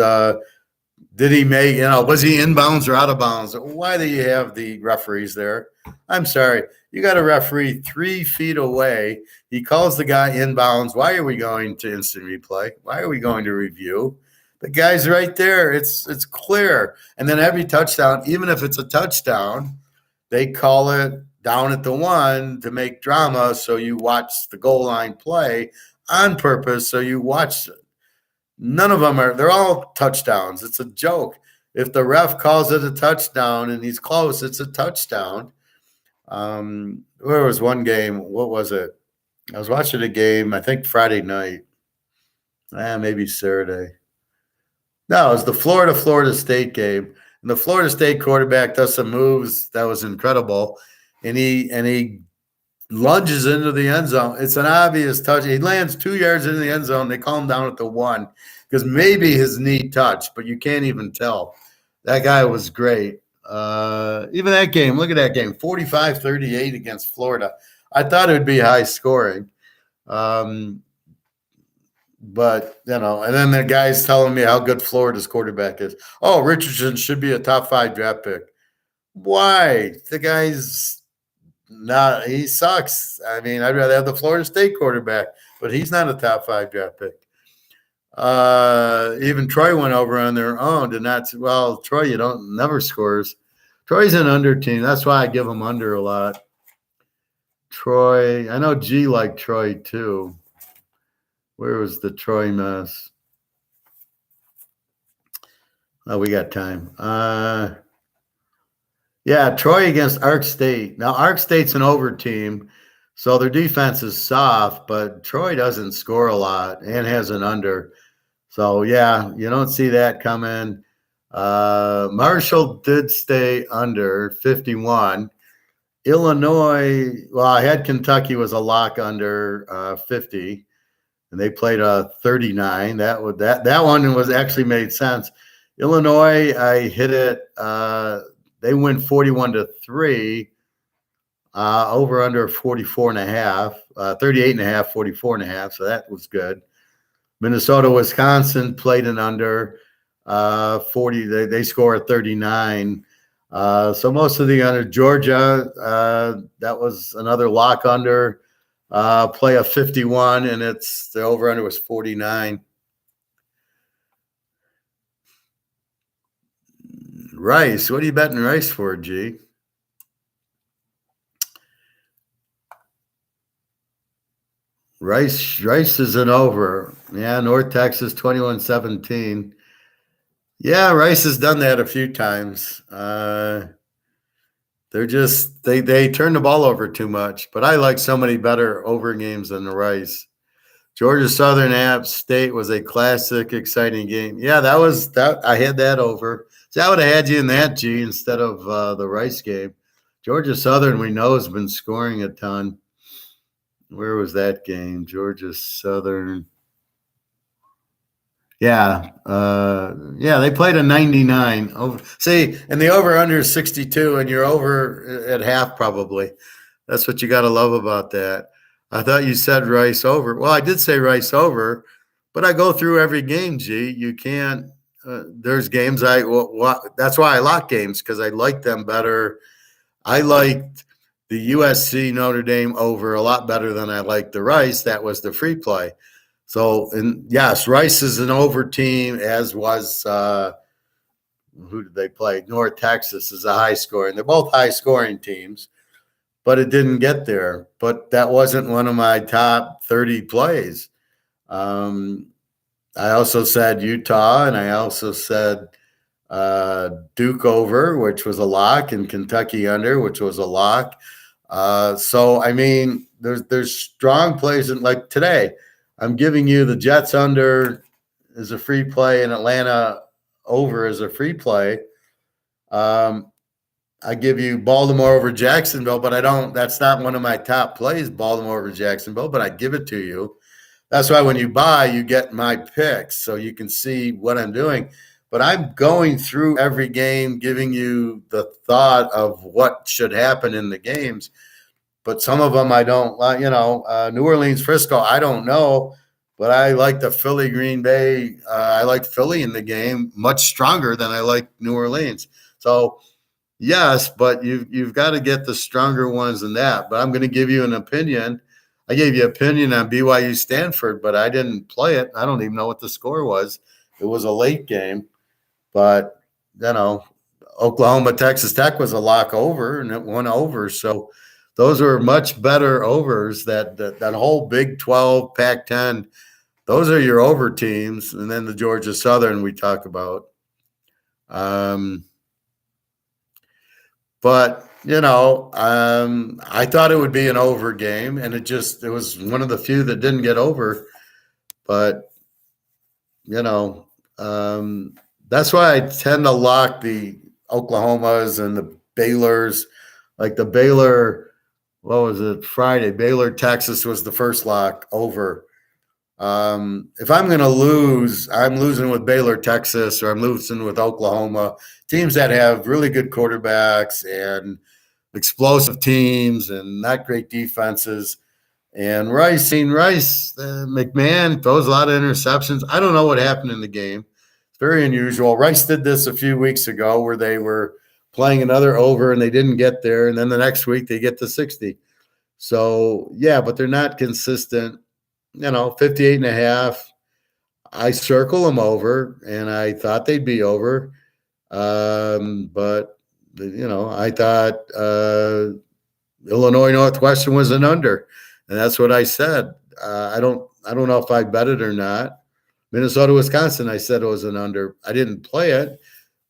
did he make, was he inbounds or out of bounds? Why do you have the referees there? I'm sorry. You got a referee 3 feet away. He calls the guy inbounds. Why are we going to instant replay? Why are we going to review? The guy's right there. It's clear. And then every touchdown, even if it's a touchdown, they call it down at the 1 to make drama. So you watch the goal line play on purpose. So you watch it. None of them they're all touchdowns. It's a joke. If the ref calls it a touchdown and he's close, it's a touchdown. There was one game. What was it? I was watching a game, I think Friday night. Maybe Saturday. No, it was the Florida State game. And the Florida State quarterback does some moves that was incredible. And he lunges into the end zone. It's an obvious touch. He lands 2 yards into the end zone. They call him down at the 1 because maybe his knee touched, but you can't even tell. That guy was great. Even that game, look at that game, 45-38 against Florida. I thought it would be high scoring. But, and then the guy's telling me how good Florida's quarterback is. Oh, Richardson should be a top 5 draft pick. Why? The guy's not, he sucks. I mean, I'd rather have the Florida State quarterback, but he's not a top 5 draft pick. Even Troy went over on their own. Troy, never scores. Troy's an under team. That's why I give them under a lot. Troy, I know G liked Troy too. Where was the Troy mess? Oh, we got time. Troy against Ark State. Now, Ark State's an over team, so their defense is soft, but Troy doesn't score a lot and has an under. So, you don't see that coming. Marshall did stay under 51. Illinois, I had Kentucky was a lock under 50, and they played a 39. That one was actually made sense. Illinois, I hit it. They win 41-3. Over under 44.5, 38.5, 44.5. So that was good. Minnesota, Wisconsin played an under 40. They score at 39. So most of the under. Georgia, that was another lock under. Play a 51, and the over under was 49. Rice, what are you betting Rice for, G? Rice is an over. Yeah, North Texas 21-17. Yeah, Rice has done that a few times. they turn the ball over too much. But I like so many better over games than the Rice. Georgia Southern App State was a classic, exciting game. Yeah, that was that. I had that over. So I would have had you in that G instead of the Rice game. Georgia Southern, we know, has been scoring a ton. Where was that game? Georgia Southern. Yeah, yeah, they played a 99 over. See, and the over under is 62, and you're over at half probably. That's what you got to love about that. I thought you said Rice over. Well, I did say Rice over, but I go through every game. G, you can't. There's games that's why I lock games because I like them better. I liked the USC Notre Dame over a lot better than I liked the Rice. That was the free play. So, and yes, Rice is an over team, as was who did they play? North Texas is a high scoring. They're both high scoring teams, but it didn't get there. But that wasn't one of my top 30 plays. I also said Utah, and I also said Duke over, which was a lock, and Kentucky under, which was a lock. So I mean, there's strong plays in like today. I'm giving you the Jets under is a free play and Atlanta over is a free play. I give you Baltimore over Jacksonville, but I don't. That's not one of my top plays, Baltimore over Jacksonville, but I give it to you. That's why when you buy, you get my picks so you can see what I'm doing. But I'm going through every game, giving you the thought of what should happen in the games. But some of them I don't like, New Orleans, Frisco, I don't know. But I like the Philly, Green Bay. I like Philly in the game much stronger than I like New Orleans. So, yes, but you've got to get the stronger ones than that. But I'm going to give you an opinion. I gave you an opinion on BYU Stanford, but I didn't play it. I don't even know what the score was. It was a late game. But, Oklahoma, Texas Tech was a lock over, and it went over. So those are much better overs. That whole Big 12, Pac-10, those are your over teams. And then the Georgia Southern we talk about. But I thought it would be an over game, and it was one of the few that didn't get over. But that's why I tend to lock the Oklahomas and the Baylors. Like the Baylor, what was it? Friday, Baylor, Texas was the first lock over. If I'm going to lose, I'm losing with Baylor, Texas, or I'm losing with Oklahoma. Teams that have really good quarterbacks and explosive teams and not great defenses. And Rice, McMahon throws a lot of interceptions. I don't know what happened in the game. It's very unusual. Rice did this a few weeks ago where they were playing another over and they didn't get there. And then the next week they get to 60. So, yeah, but they're not consistent. 58.5. I circle them over, and I thought they'd be over. But, I thought Illinois Northwestern was an under. And that's what I said. I don't know if I bet it or not. Minnesota, Wisconsin, I said it was an under. I didn't play it,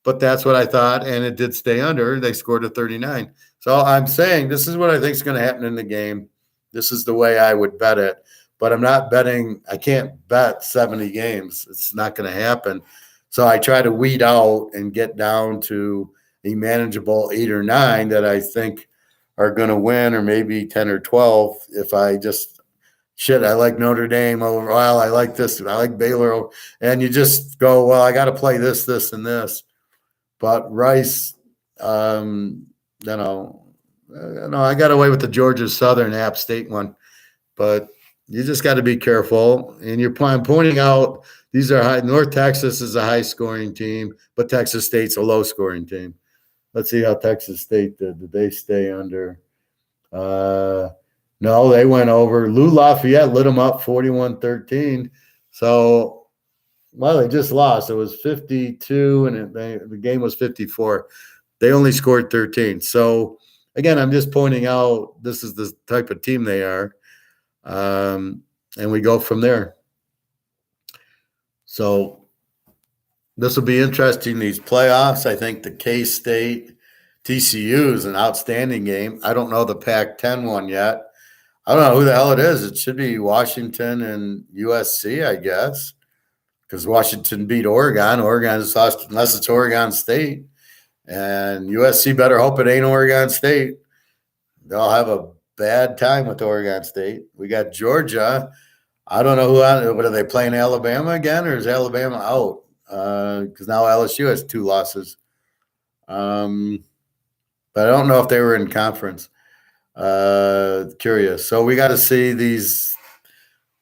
but that's what I thought, and it did stay under. They scored a 39. So I'm saying this is what I think is going to happen in the game. This is the way I would bet it. But I'm not betting. I can't bet 70 games. It's not going to happen. So I try to weed out and get down to a manageable 8 or 9 that I think are going to win, or maybe 10 or 12 if I just I like Notre Dame over. Well, I like this. I like Baylor over. And you just go, well, I got to play this, this, and this. But Rice, I got away with the Georgia Southern App State one. But you just got to be careful. And I'm pointing out these are high. North Texas is a high-scoring team, but Texas State's a low-scoring team. Let's see how Texas State did. Did they stay under? No, they went over. Lou Lafayette lit them up 41-13. So, well, they just lost. It was 52, and the game was 54. They only scored 13. So, again, I'm just pointing out this is the type of team they are. And we go from there. So this will be interesting, these playoffs. I think the K-State TCU is an outstanding game. I don't know the Pac-10 one yet. I don't know who the hell it is. It should be Washington and USC, I guess, because Washington beat Oregon. Oregon's lost unless it's Oregon State. And USC better hope it ain't Oregon State. They'll have a bad time with Oregon State. We got Georgia. I don't know what are they playing, Alabama again, or is Alabama out? Because now LSU has 2 losses. But I don't know if they were in conference. Curious. So we got to see these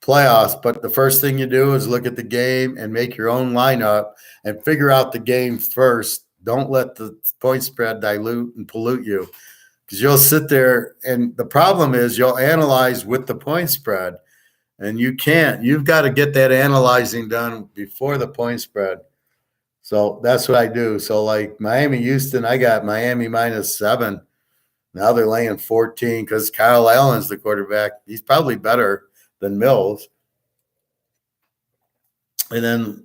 playoffs. But the first thing you do is look at the game and make your own lineup and figure out the game first. Don't let the point spread dilute and pollute you, because you'll sit there and the problem is you'll analyze with the point spread, and you can't. You've got to get that analyzing done before the point spread. So that's what I do. So like Miami, Houston, I got Miami -7. Now they're laying 14 because Kyle Allen's the quarterback. He's probably better than Mills. And then,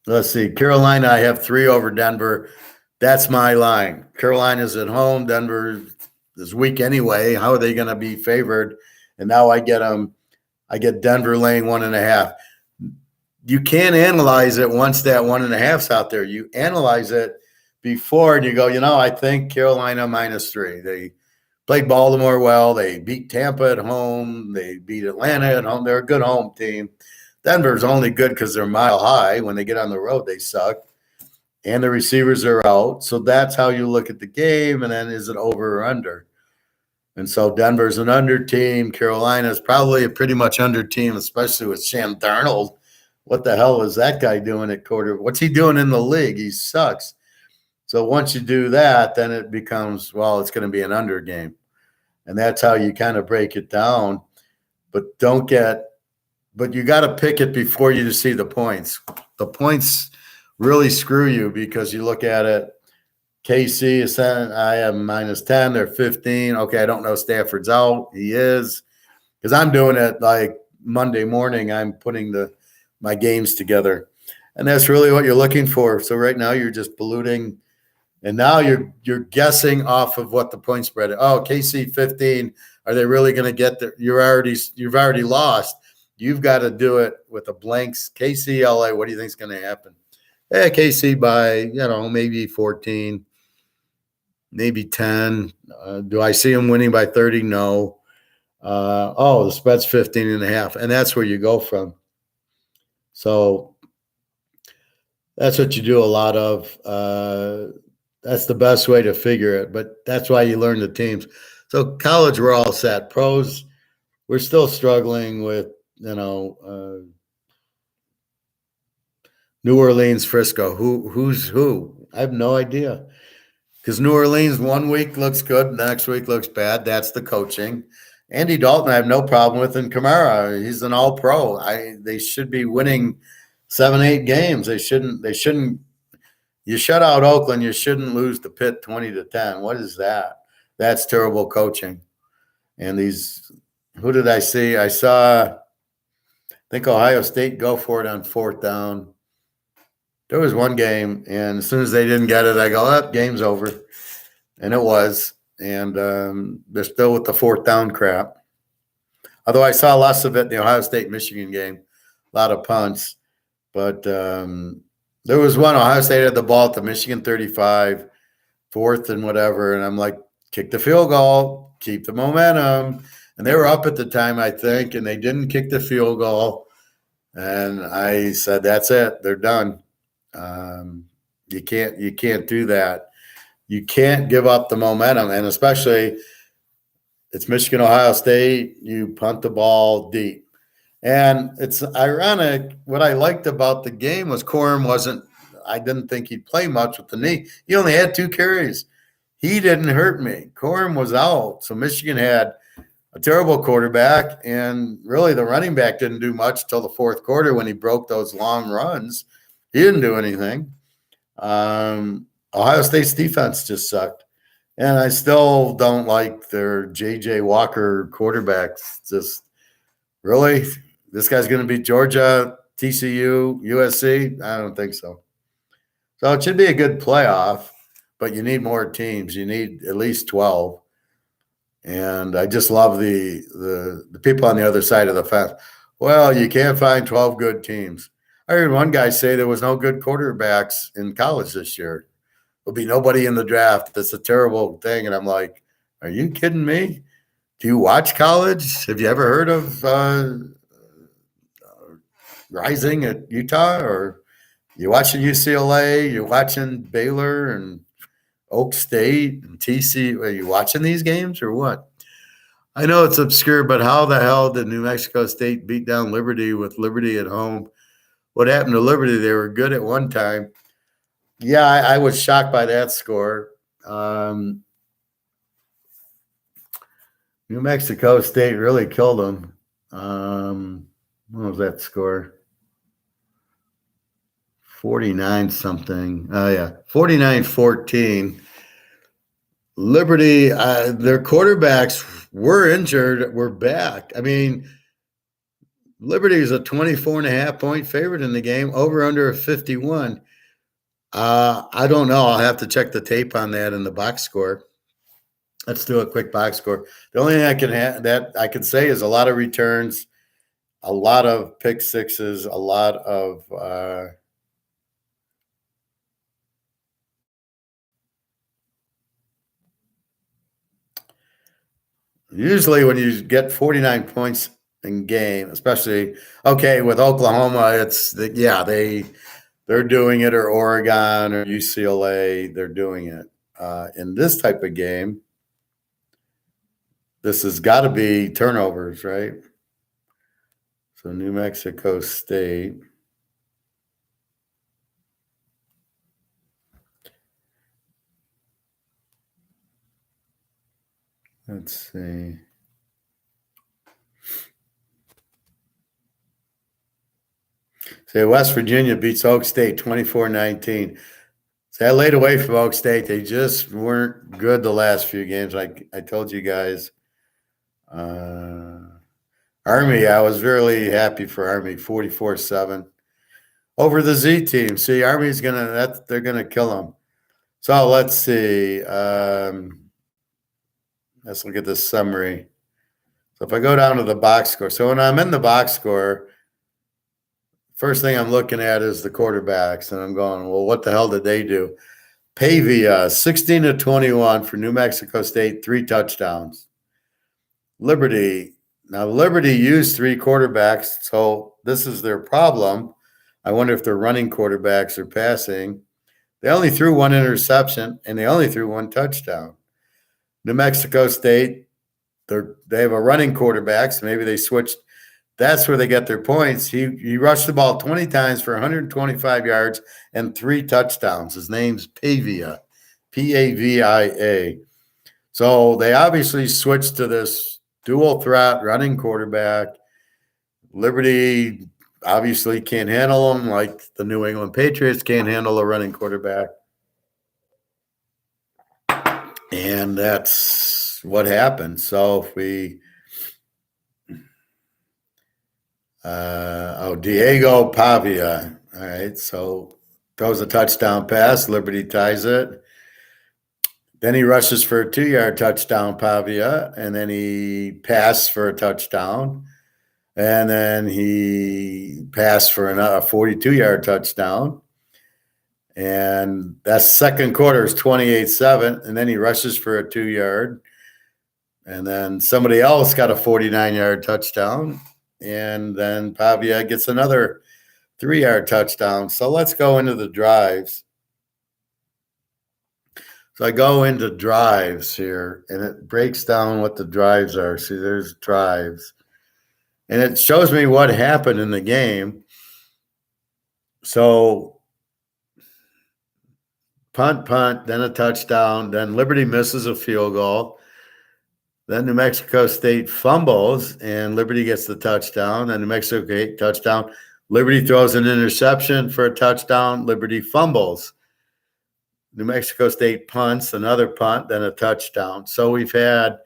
let's see. Carolina, I have 3 over Denver. That's my line. Carolina's at home. Denver is weak anyway. How are they going to be favored? And now I get them. I get Denver laying 1.5. You can't analyze it once that 1.5's out there. You analyze it before and you go, I think Carolina -3. They played Baltimore well. They beat Tampa at home. They beat Atlanta at home. They're a good home team. Denver's only good because they're mile high. When they get on the road, they suck. And the receivers are out. So that's how you look at the game. And then is it over or under? And so Denver's an under team. Carolina's probably a pretty much under team, especially with Sam Darnold. What the hell is that guy doing at quarter? What's he doing in the league? He sucks. So once you do that, then it becomes, it's going to be an under game. And that's how you kind of break it down. But you got to pick it before you see the points. The points really screw you because you look at it. KC is saying I have -10. They're 15. Okay, I don't know. Stafford's out. He is. Because I'm doing it like Monday morning. I'm putting my games together. And that's really what you're looking for. So right now you're just polluting. And now you're guessing off of what the point spread is. Oh, KC 15. Are they really going to get there? You've already lost. You've got to do it with a blanks. KC, LA, what do you think is going to happen? KC by, maybe 14, maybe 10. Do I see them winning by 30? No. The spread's 15.5. And that's where you go from. So that's what you do a lot of. That's the best way to figure it. But that's why you learn the teams. So college, we're all set. Pros, we're still struggling with, New Orleans, Frisco. Who's who? I have no idea. Because New Orleans 1 week looks good, next week looks bad. That's the coaching. Andy Dalton, I have no problem with, and Kamara, he's an all-pro. They should be winning 7-8 games. They shouldn't. You shut out Oakland, you shouldn't lose to Pitt 20-10. What is that? That's terrible coaching. And who did I see? I saw, I think Ohio State go for it on 4th down. There was one game, and as soon as they didn't get it, I go, game's over. And it was. And they're still with the 4th down crap. Although I saw less of it in the Ohio State-Michigan game, a lot of punts. But there was one, Ohio State had the ball at the Michigan 35, 4th and whatever. And I'm like, kick the field goal, keep the momentum. And they were up at the time, I think, and they didn't kick the field goal. And I said, that's it. They're done. You can't do that. You can't give up the momentum. And especially it's Michigan, Ohio State, you punt the ball deep. And it's ironic. What I liked about the game was Corum I didn't think he'd play much with the knee. He only had 2 carries. He didn't hurt me. Corum was out. So Michigan had a terrible quarterback, and really the running back didn't do much till the 4th quarter when he broke those long runs. He didn't do anything. Ohio State's defense just sucked. And I still don't like their J.J. Walker quarterbacks. Just really, this guy's going to beat Georgia, TCU, USC? I don't think so. So it should be a good playoff, but you need more teams. You need at least 12. And I just love the people on the other side of the fence. Well, you can't find 12 good teams. I heard one guy say there was no good quarterbacks in college this year. There'll be nobody in the draft. That's a terrible thing. And I'm like, are you kidding me? Do you watch college? Have you ever heard of Rising at Utah? Or you watching UCLA? You're watching Baylor and Oak State and TC? Are you watching these games or what? I know it's obscure, but how the hell did New Mexico State beat down Liberty with Liberty at home? What happened to Liberty? They were good at one time. Yeah, I was shocked by that score. New Mexico State really killed them. What was that score? 49 something. Oh, yeah. 49-14. Liberty, their quarterbacks were injured, were back. I mean, Liberty is a 24.5-point favorite in the game, over under 51. I don't know. I'll have to check the tape on that in the box score. Let's do a quick box score. The only thing I can say is a lot of returns, a lot of pick sixes, a lot of usually when you get 49 points in game, especially with Oklahoma, they're doing it, or Oregon or UCLA, they're doing it. In this type of game, this has got to be turnovers, right? So New Mexico State. Let's see. Say West Virginia beats Oak State 24-19. So I laid away from Oak State. They just weren't good the last few games. Like I told you guys. Army, I was really happy for Army, 44-7 over the Z team. See, Army's they're gonna kill them. So let's see. Let's look at this summary. So if I go down to the box score, so when I'm in the box score, first thing I'm looking at is the quarterbacks, and I'm going, well, what the hell did they do? Pavia, 16-21 for New Mexico State, 3 touchdowns. Liberty used 3 quarterbacks, so this is their problem. I wonder if they're running quarterbacks or passing. They only threw 1 interception, and they only threw 1 touchdown. New Mexico State, they have a running quarterback, so maybe they switched. That's where they get their points. He rushed the ball 20 times for 125 yards and 3 touchdowns. His name's Pavia, Pavia. So they obviously switched to this dual threat running quarterback. Liberty obviously can't handle him, like the New England Patriots can't handle a running quarterback. And that's what happened. So if we Diego Pavia. All right, so throws a touchdown pass. Liberty ties it. Then he rushes for a 2-yard touchdown, Pavia, and then he passed for a touchdown. And then he passed for another 42-yard touchdown. And that second quarter is 28-7. And then he rushes for a 2-yard. And then somebody else got a 49-yard touchdown. And then Pavia gets another 3-yard touchdown. So let's go into the drives. So I go into drives here, and it breaks down what the drives are. See, there's drives. And it shows me what happened in the game. So punt, then a touchdown. Then Liberty misses a field goal. Then New Mexico State fumbles, and Liberty gets the touchdown. Then New Mexico State touchdown. Liberty throws an interception for a touchdown. Liberty fumbles. New Mexico State punts, another punt, then a touchdown. So we've had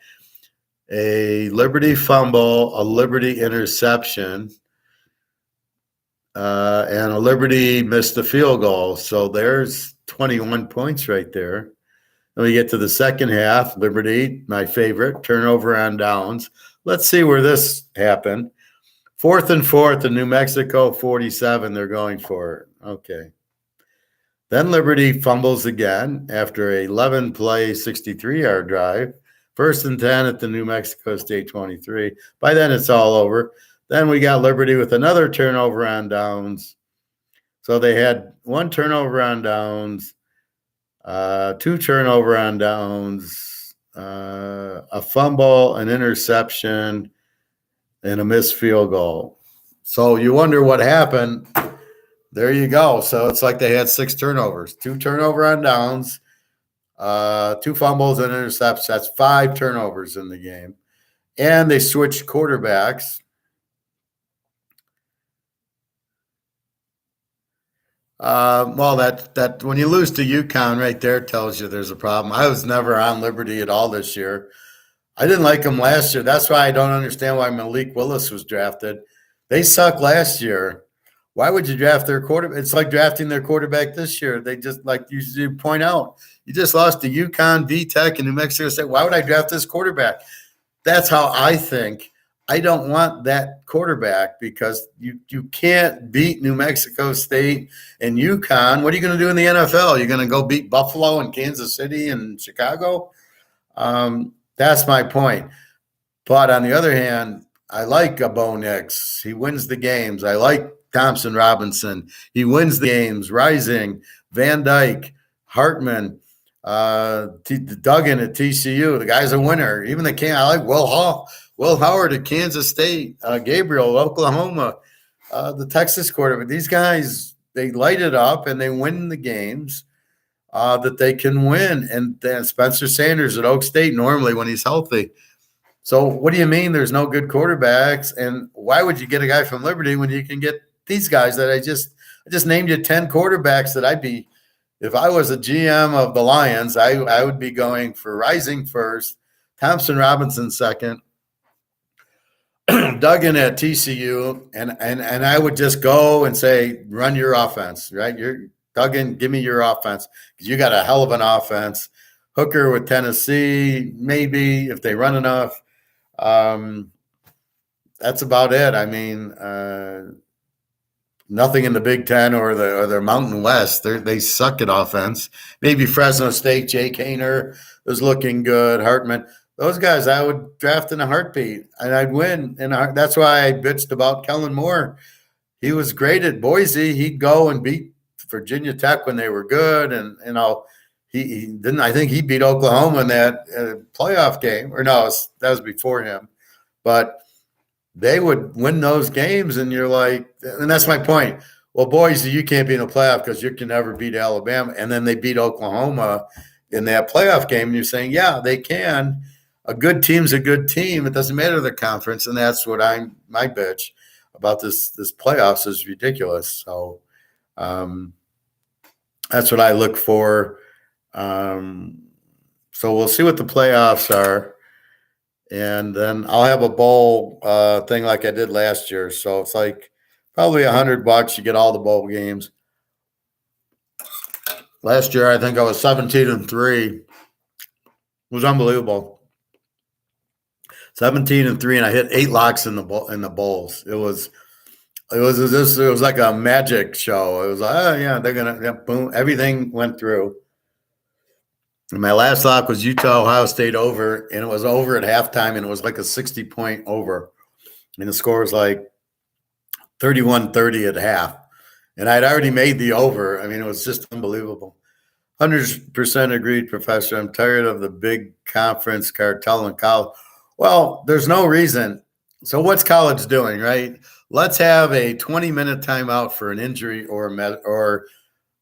a Liberty fumble, a Liberty interception, and a Liberty missed a field goal. So there's 21 points right there. Then we get to the second half. Liberty, my favorite, turnover on downs. Let's see where this happened. 4th and 4 in New Mexico, 47. They're going for it. Okay. Then Liberty fumbles again after a 11-play, 63-yard drive. 1st and 10 at the New Mexico State 23. By then, it's all over. Then we got Liberty with another turnover on downs. So they had 1 turnover on downs, 2 turnover on downs, a fumble, an interception, and a missed field goal. So you wonder what happened. There you go. So it's like they had 6 turnovers, 2 turnover on downs, 2 fumbles and interceptions. That's 5 turnovers in the game. And they switched quarterbacks. Well, that when you lose to UConn right there tells you there's a problem. I was never on Liberty at all this year. I didn't like them last year. That's why I don't understand why Malik Willis was drafted. They sucked last year. Why would you draft their quarterback? It's like drafting their quarterback this year. They just, like you point out, you just lost to UConn, VTech, and New Mexico State. Why would I draft this quarterback? That's how I think. I don't want that quarterback because you can't beat New Mexico State and UConn. What are you going to do in the NFL? You're going to go beat Buffalo and Kansas City and Chicago? That's my point. But on the other hand, I like Bo Nix. He wins the games. I like Thompson Robinson. He wins the games. Rising, Van Dyke, Hartman, Duggan at TCU. The guy's a winner. Even I like Will Howard at Kansas State, Gabriel, Oklahoma, the Texas quarterback. These guys, they light it up and they win the games that they can win. And then Spencer Sanders at Oak State normally when he's healthy. So what do you mean there's no good quarterbacks? And why would you get a guy from Liberty when you can get these guys that I just named you 10 quarterbacks that I'd be, if I was a GM of the Lions, I would be going for Rising first, Thompson Robinson second, Duggan at TCU, and I would just go and say, run your offense, right? Duggan, give me your offense because you got a hell of an offense. Hooker with Tennessee, maybe if they run enough. That's about it. I mean, nothing in the Big Ten or the Mountain West. They suck at offense. Maybe Fresno State, Jake Hayner was looking good. Hartman. Those guys I would draft in a heartbeat, and I'd win. And that's why I bitched about Kellen Moore. He was great at Boise. He'd go and beat Virginia Tech when they were good, and he didn't. I think he beat Oklahoma in that playoff game, or no, that was before him. But they would win those games, and you're like, and that's my point. Well, Boise, you can't be in a playoff because you can never beat Alabama, and then they beat Oklahoma in that playoff game, and you're saying, yeah, they can. A good team's a good team. It doesn't matter the conference, and that's what my bitch about this playoffs is ridiculous. So that's what I look for. So we'll see what the playoffs are, and then I'll have a bowl thing like I did last year. So it's like probably $100. You get all the bowl games. Last year, I think I was 17-3. It was unbelievable. 17-3, and I hit 8 locks in the bowls. It was like a magic show. It was like, oh yeah, they're gonna boom, everything went through. And my last lock was Utah-Ohio State over, and it was over at halftime, and it was like a 60-point over, and the score was like 31-30 at half, and I'd already made the over. I mean, it was just unbelievable. 100% agreed, Professor. I'm tired of the big conference cartel and college. Well, there's no reason. So what's college doing, right? Let's have a 20-minute timeout for an injury or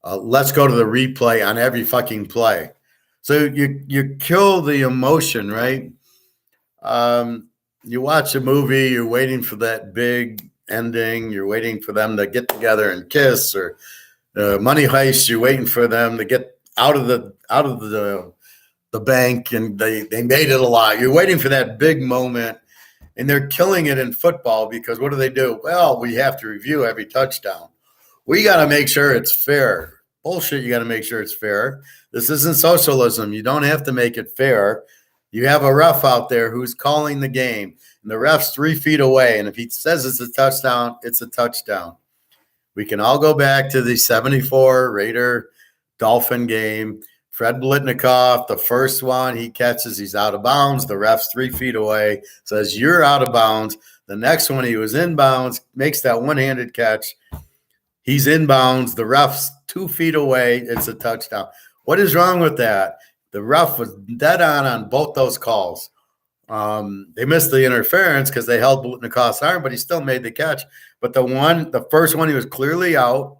let's go to the replay on every fucking play. So you kill the emotion, right? You watch a movie, you're waiting for that big ending. You're waiting for them to get together and kiss, or Money Heist. You're waiting for them to get out of the bank, and they made it alive. You're waiting for that big moment, And they're killing it in football because what do? Well, we have to review every touchdown. We got to make sure it's fair. Bullshit, you got to make sure it's fair. This isn't socialism. You don't have to make it fair. You have a ref out there who's calling the game, and the ref's 3 feet away. And if he says it's a touchdown, it's a touchdown. We can all go back to the 74 Raider Dolphin game. Fred Blitnikoff, the first one he catches, he's out of bounds. The ref's 3 feet away, says you're out of bounds. The next one, he was in bounds, makes that one-handed catch. He's in bounds. The ref's 2 feet away. It's a touchdown. What is wrong with that? The ref was dead on both those calls. They missed the interference because they held Blitnikoff's arm, but he still made the catch. But the first one, he was clearly out.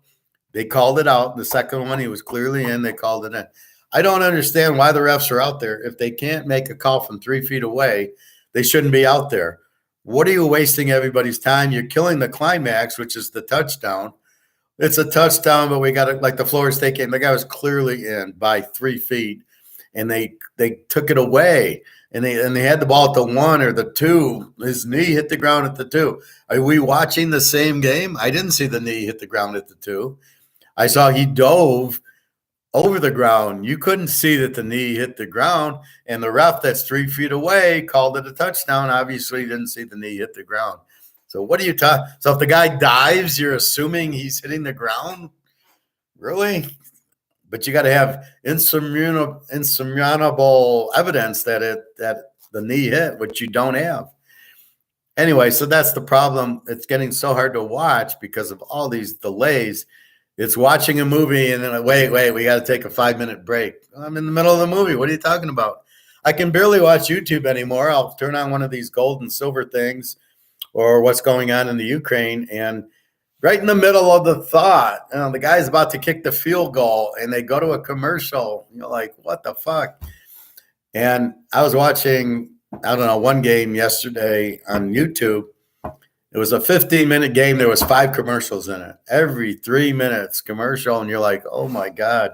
They called it out. The second one, he was clearly in. They called it in. I don't understand why the refs are out there. If they can't make a call from 3 feet away, they shouldn't be out there. What are you wasting everybody's time? You're killing the climax, which is the touchdown. It's a touchdown, but we got it like the Florida State game. The guy was clearly in by 3 feet, and they took it away. And they had the ball at the 1 or the 2. His knee hit the ground at the 2. Are we watching the same game? I didn't see the knee hit the ground at the 2. I saw he dove over the ground. You couldn't see that the knee hit the ground, and the ref that's 3 feet away called it a touchdown. Obviously, didn't see the knee hit the ground. So what are you talking? So if the guy dives, you're assuming he's hitting the ground? Really? But you got to have insurmountable evidence that the knee hit, which you don't have. Anyway, so that's the problem. It's getting so hard to watch because of all these delays. It's watching a movie and then wait, we got to take a 5-minute break. I'm in the middle of the movie. What are you talking about? I can barely watch YouTube anymore. I'll turn on one of these gold and silver things or what's going on in the Ukraine, and right in the middle of the thought, the guy's about to kick the field goal and they go to a commercial. You're like, what the fuck? And I was watching, one game yesterday on YouTube. It was a 15-minute game. There was 5 commercials in it. Every 3 minutes commercial. And you're like, oh my God.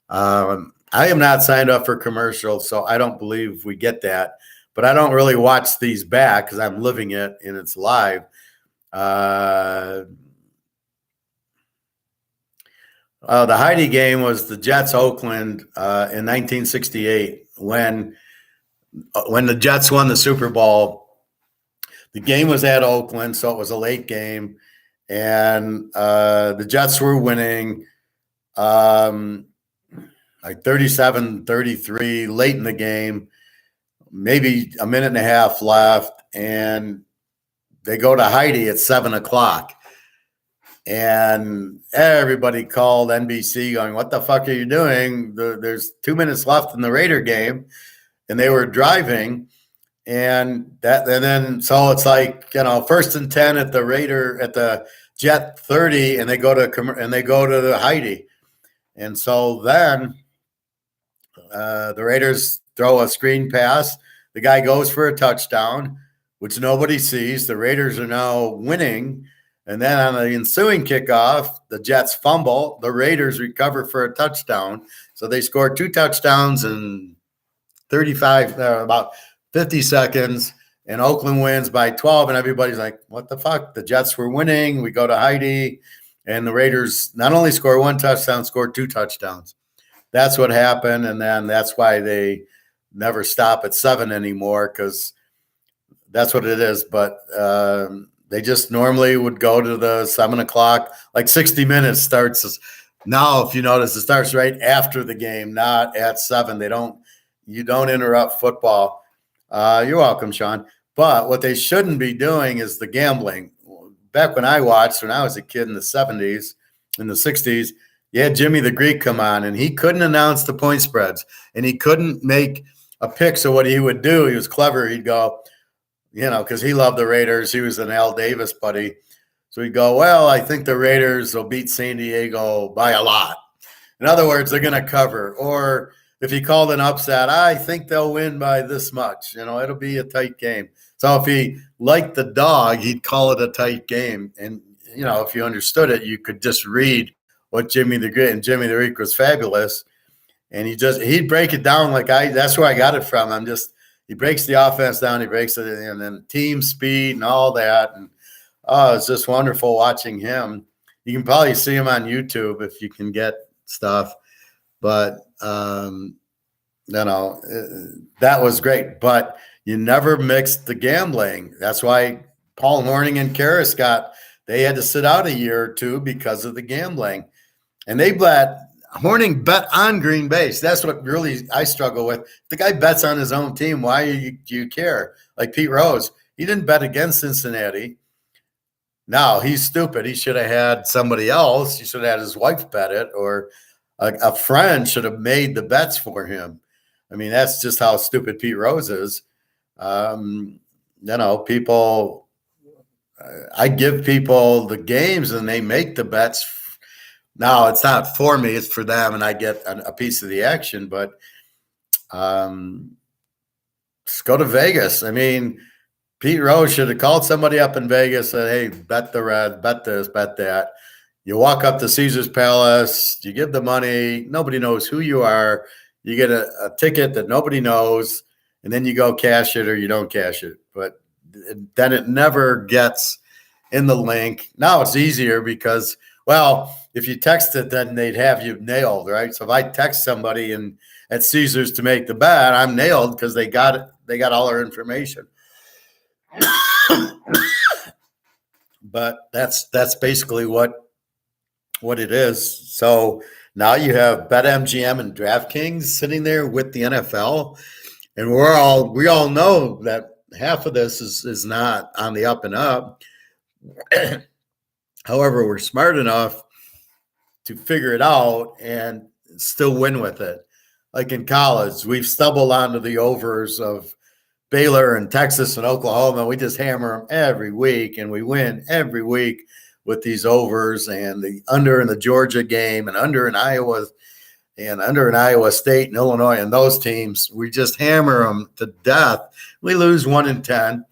I am not signed up for commercials, so I don't believe we get that. But I don't really watch these back because I'm living it and it's live. The Heidi game was the Jets Oakland in 1968 when the Jets won the Super Bowl. The game was at Oakland, so it was a late game, and the Jets were winning like 37-33 late in the game, maybe a minute and a half left, and they go to Heidi at 7:00. And everybody called NBC going, what the fuck are you doing? There's 2 minutes left in the Raider game, and they were driving. And then so it's like, 1st and 10 at the Jet 30, and they go to the Heidi. And so then the Raiders throw a screen pass. The guy goes for a touchdown, which nobody sees. The Raiders are now winning. And then on the ensuing kickoff, the Jets fumble. The Raiders recover for a touchdown. So they scored 2 touchdowns in about 50 seconds. And Oakland wins by 12. And everybody's like, what the fuck? The Jets were winning. We go to Heidi. And the Raiders not only score 1 touchdown, scored 2 touchdowns. That's what happened. And then that's why they never stop at 7 anymore, because that's what it is. But they just normally would go to the 7:00, like 60 minutes starts. Now, if you notice, it starts right after the game, not at 7. You don't interrupt football. You're welcome, Sean. But what they shouldn't be doing is the gambling. Back when I watched, when I was a kid in the 70s, in the 60s, you had Jimmy the Greek come on, and he couldn't announce the point spreads, and he couldn't make a pick. So what he would do, he was clever. He'd go, because he loved the Raiders. He was an Al Davis buddy. So he'd go, well, I think the Raiders will beat San Diego by a lot. In other words, they're going to cover. Or if he called an upset, I think they'll win by this much. It'll be a tight game. So if he liked the dog, he'd call it a tight game. And, if you understood it, you could just read what Jimmy the Greek, and Jimmy the Greek was fabulous. And he'd break it down that's where I got it from. he breaks the offense down, he breaks it, and then team speed and all that. And it's just wonderful watching him. You can probably see him on YouTube if you can get stuff. But that was great. But you never mixed the gambling. That's why Paul Hornung and Karras they had to sit out a year or two because of the gambling. And Hornung bet on Green Bay. So that's what really I struggle with. The guy bets on his own team. Why do you care? Like Pete Rose, he didn't bet against Cincinnati. No, he's stupid. He should have had somebody else. He should have had his wife bet it, or a friend should have made the bets for him. I mean, that's just how stupid Pete Rose is. People, I give people the games and they make the bets. Now, it's not for me, it's for them, and I get a piece of the action. But just go to Vegas. I mean, Pete Rose should have called somebody up in Vegas and said, hey, bet the Red, bet this, bet that. You walk up to Caesar's Palace, you give the money, nobody knows who you are. You get a ticket that nobody knows, and then you go cash it or you don't cash it. But then it never gets in the link. Now it's easier because, well, if you text it, then they'd have you nailed, right? So if I text somebody at Caesars to make the bet, I'm nailed because they got all our information. But that's basically what it is. So now you have BetMGM and DraftKings sitting there with the NFL, and we all know that half of this is not on the up and up. However, we're smart enough to figure it out and still win with it. Like in college, we've stumbled onto the overs of Baylor and Texas and Oklahoma. We just hammer them every week, and we win every week with these overs, and the under in the Georgia game, and under in Iowa, and under in Iowa State and Illinois, and those teams. We just hammer them to death. We lose 1 in 10,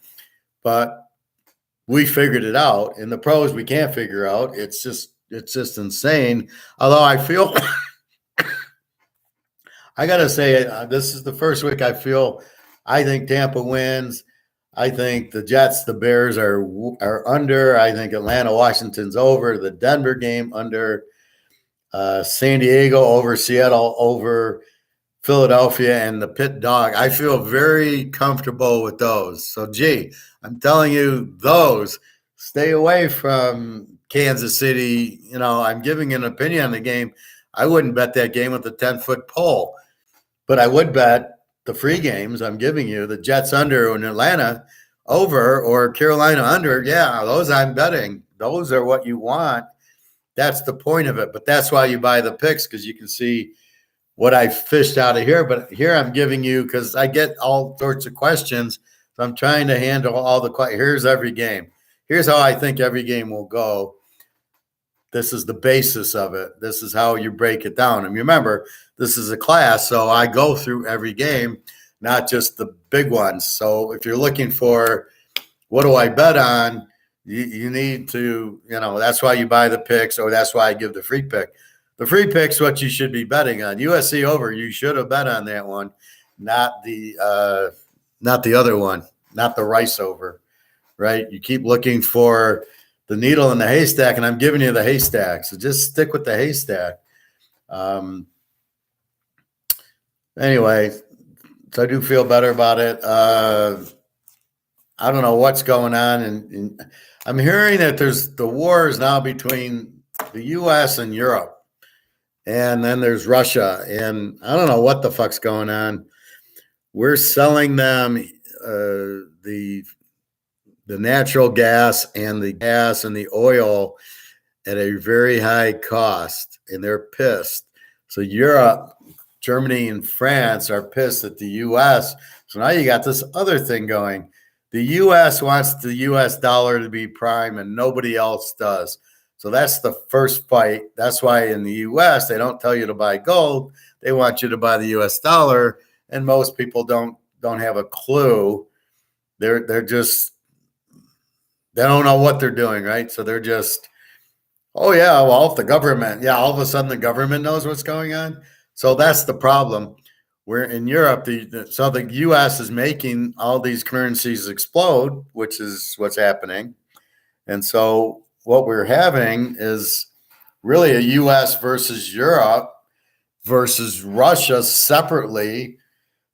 but we figured it out. In the pros, we can't figure out. It's just insane. Although I feel, I gotta say, this is the first week I think Tampa wins. I think the Jets, the Bears are under. I think Atlanta, Washington's over. The Denver game under. San Diego over. Seattle over. Philadelphia and the Pitt dog. I feel very comfortable with those. So, I'm telling you, those. Stay away from Kansas City. I'm giving an opinion on the game. I wouldn't bet that game with a 10-foot pole, but I would bet the free games I'm giving you, the Jets under in Atlanta over or Carolina under. Yeah, those I'm betting. Those are what you want. That's the point of it. But that's why you buy the picks, because you can see what I fished out of here. But here I'm giving you, because I get all sorts of questions. So I'm trying to handle all the questions. Here's every game. Here's how I think every game will go. This is the basis of it. This is how you break it down. And remember, this is a class, so I go through every game, not just the big ones. So if you're looking for what do I bet on, you need to, that's why you buy the picks, or that's why I give the free pick. The free pick's what you should be betting on. USC over, you should have bet on that one, not the other one, not the Rice over, right? You keep looking for the needle in the haystack, and I'm giving you the haystack. So just stick with the haystack. Anyway, so I do feel better about it. I don't know what's going on. And I'm hearing that there's the war is now between the U.S. and Europe. And then there's Russia. And I don't know what the fuck's going on. We're selling them the natural gas and the oil at a very high cost, and they're pissed. So Europe, Germany, and France are pissed at the U.S. So now you got this other thing going. The U.S. wants the U.S. dollar to be prime, and nobody else does. So that's the first fight. That's why in the U.S. they don't tell you to buy gold. They want you to buy the U.S. dollar, and most people don't have a clue. They're just. They don't know what they're doing, right? So they're just, oh, yeah, well, if the government, all of a sudden the government knows what's going on. So that's the problem. We're in Europe, so the U.S. is making all these currencies explode, which is what's happening. And so what we're having is really a U.S. versus Europe versus Russia separately.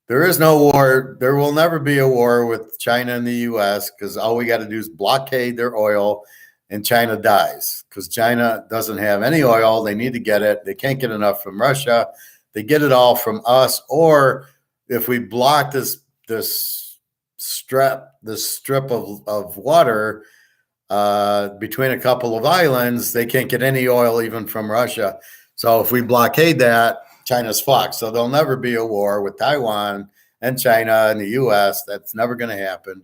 There is no war. There will never be a war with China and the U.S. because all we got to do is blockade their oil and China dies because China doesn't have any oil. They need to get it. They can't get enough from Russia. They get it all from us. Or if we block this strip of water between a couple of islands, they can't get any oil even from Russia. So if we blockade that, China's fucked. So there'll never be a war with Taiwan and China and the U.S. That's never going to happen.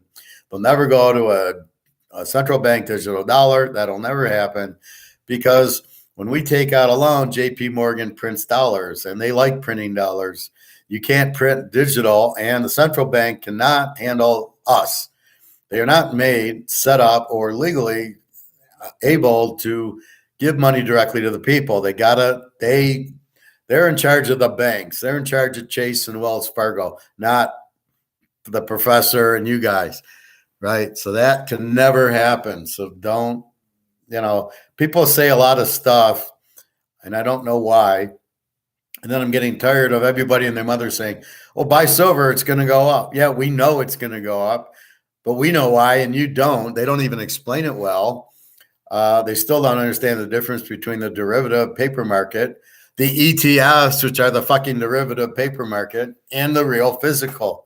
They'll never go to a central bank digital dollar. That'll never happen because when we take out a loan, JP Morgan prints dollars and they like printing dollars. You can't print digital and the central bank cannot handle us. They are not made, set up, or legally able to give money directly to the people. They're in charge of the banks. They're in charge of Chase and Wells Fargo, not the professor and you guys, right? So that can never happen. So don't, people say a lot of stuff, and I don't know why. And then I'm getting tired of everybody and their mother saying, oh, buy silver, it's going to go up. Yeah, we know it's going to go up, but we know why, and you don't. They don't even explain it well. They still don't understand the difference between the derivative paper market, the ETFs, which are the fucking derivative paper market, and the real physical.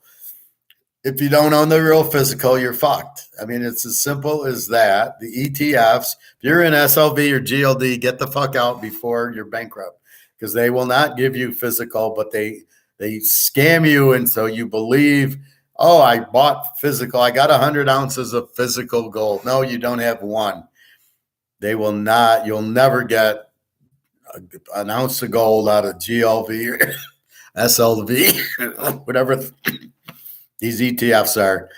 If you don't own the real physical, you're fucked. I mean, it's as simple as that. The ETFs, if you're in SLV or GLD, get the fuck out before you're bankrupt because they will not give you physical, but they scam you. And so you believe, oh, I bought physical. I got 100 ounces of physical gold. No, you don't have one. They will not. You'll never get an ounce of gold out of GLV or SLV, whatever these ETFs are.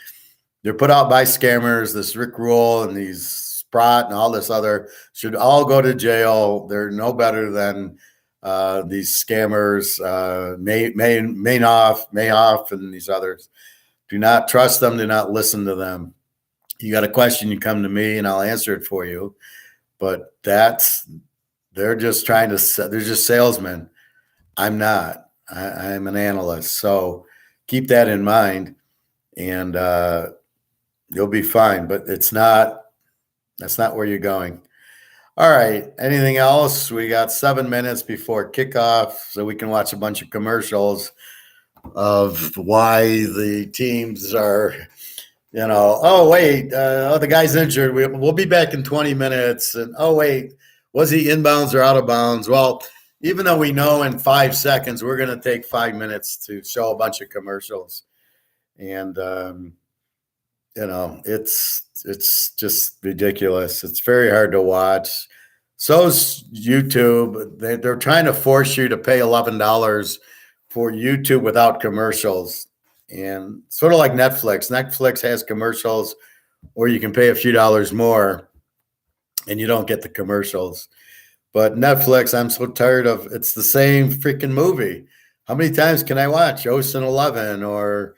They're put out by scammers. This Rick Rule and these Sprott and all this other should all go to jail. They're no better than these scammers, Mayoff, and these others. Do not trust them. Do not listen to them. You got a question, you come to me, and I'll answer it for you. But they're just they're just salesmen. I'm not. I'm an analyst. So keep that in mind, and you'll be fine. But that's not where you're going. All right. Anything else? We got 7 minutes before kickoff, so we can watch a bunch of commercials of why the teams are, oh, wait, the guy's injured. We'll be back in 20 minutes. And, oh, wait, was he inbounds or out of bounds? Well, even though we know in 5 seconds, we're going to take 5 minutes to show a bunch of commercials. And, it's just ridiculous. It's very hard to watch. So's YouTube. They're trying to force you to pay $11 for YouTube without commercials. And sort of like Netflix. Netflix has commercials, or you can pay a few dollars more and you don't get the commercials. But Netflix, I'm so tired of it's the same freaking movie. How many times can I watch Ocean 11 or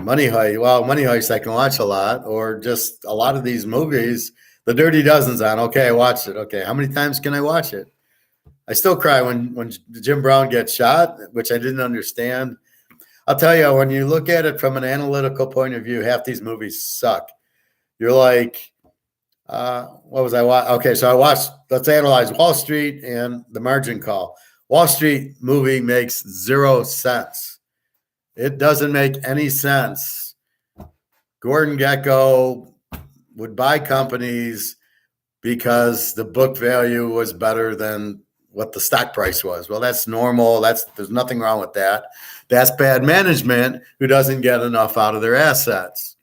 Money Heist? Well, Money Heist I can watch a lot, or just a lot of these movies. The Dirty Dozen's on. Okay, I watched it. Okay, how many times can I watch it? I still cry when Jim Brown gets shot, which I didn't understand. I'll tell you, when you look at it from an analytical point of view, half these movies suck. You're like, what was I watching? Okay, so I watched, let's analyze Wall Street and The Margin Call. Wall Street movie makes 0 sense. It doesn't make any sense. Gordon Gekko would buy companies because the book value was better than what the stock price was. Well, that's normal. There's nothing wrong with that. That's bad management who doesn't get enough out of their assets.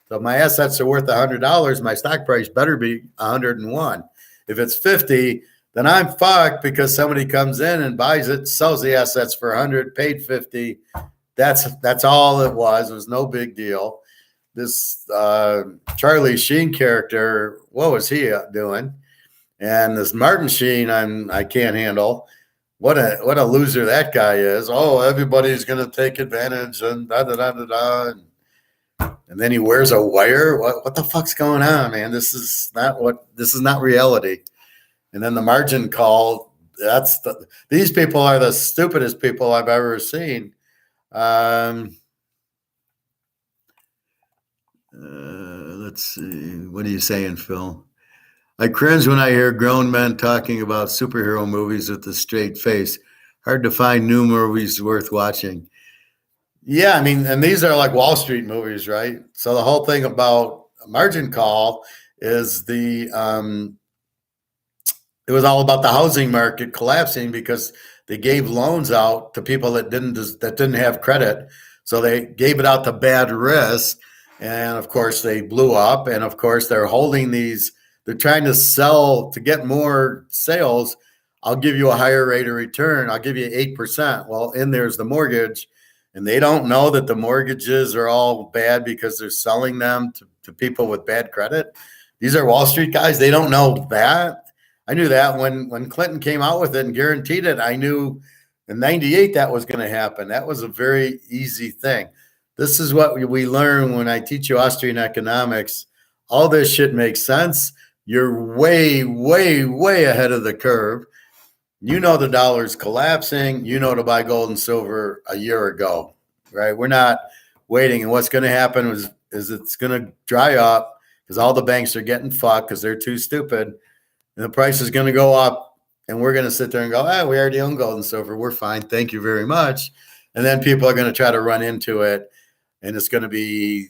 So if my assets are worth $100, my stock price better be 101. If it's 50, then I'm fucked because somebody comes in and buys it, sells the assets for 100, paid 50. That's all it was. It was no big deal. This Charlie Sheen character, what was he doing? And this Martin Sheen, I can't handle. what a loser that guy is. Oh, everybody's going to take advantage and da da da da da. And then he wears a wire. What the fuck's going on, man? This is not reality. And then the margin call. These people are the stupidest people I've ever seen. Let's see. What are you saying, Phil? I cringe when I hear grown men talking about superhero movies with a straight face. Hard to find new movies worth watching. Yeah, I mean, and these are like Wall Street movies, right? So the whole thing about margin call is it was all about the housing market collapsing because they gave loans out to people that didn't have credit. So they gave it out to bad risk. And of course they blew up. And of course they're holding these, they're trying to sell to get more sales. I'll give you a higher rate of return. I'll give you 8%. Well, in there's the mortgage. And they don't know that the mortgages are all bad because they're selling them to people with bad credit. These are Wall Street guys. They don't know that. I knew that when Clinton came out with it and guaranteed it, I knew in 98 that was going to happen. That was a very easy thing. This is what we learn when I teach you Austrian economics. All this shit makes sense. You're way, way, way ahead of the curve. You know the dollar's collapsing. You know to buy gold and silver a year ago, right? We're not waiting. And what's going to happen is it's going to dry up because all the banks are getting fucked because they're too stupid. And the price is going to go up. And we're going to sit there and go, we already own gold and silver. We're fine. Thank you very much. And then people are going to try to run into it. And it's going to be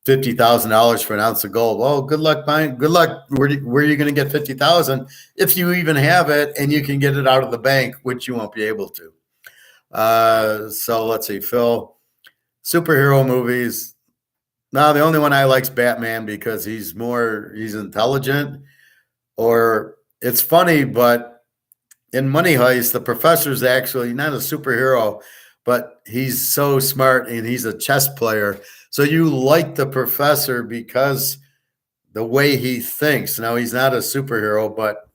$50,000 for an ounce of gold. Well, good luck buying. Good luck. Where are you going to get 50,000 if you even have it and you can get it out of the bank, which you won't be able to. So let's see, Phil. Superhero movies. Now the only one I like is Batman because he's intelligent, or it's funny, but in Money Heist, the professor's actually not a superhero, but he's so smart and he's a chess player. So you like the professor because the way he thinks. Now, he's not a superhero, but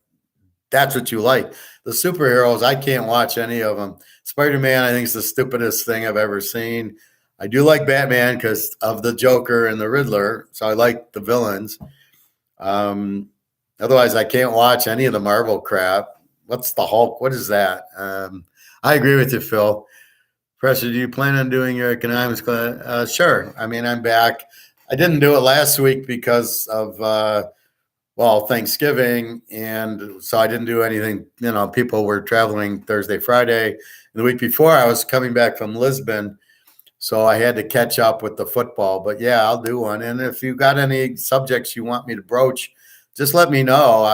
that's what you like. The superheroes, I can't watch any of them. Spider-Man, I think, is the stupidest thing I've ever seen. I do like Batman because of the Joker and the Riddler. So I like the villains. Otherwise, I can't watch any of the Marvel crap. What's the Hulk? What is that? I agree with you, Phil. Professor, do you plan on doing your economics class? Sure. I mean, I'm back. I didn't do it last week because of, Thanksgiving. And so I didn't do anything. People were traveling Thursday, Friday. And the week before, I was coming back from Lisbon. So I had to catch up with the football. But, yeah, I'll do one. And if you got any subjects you want me to broach, just let me know.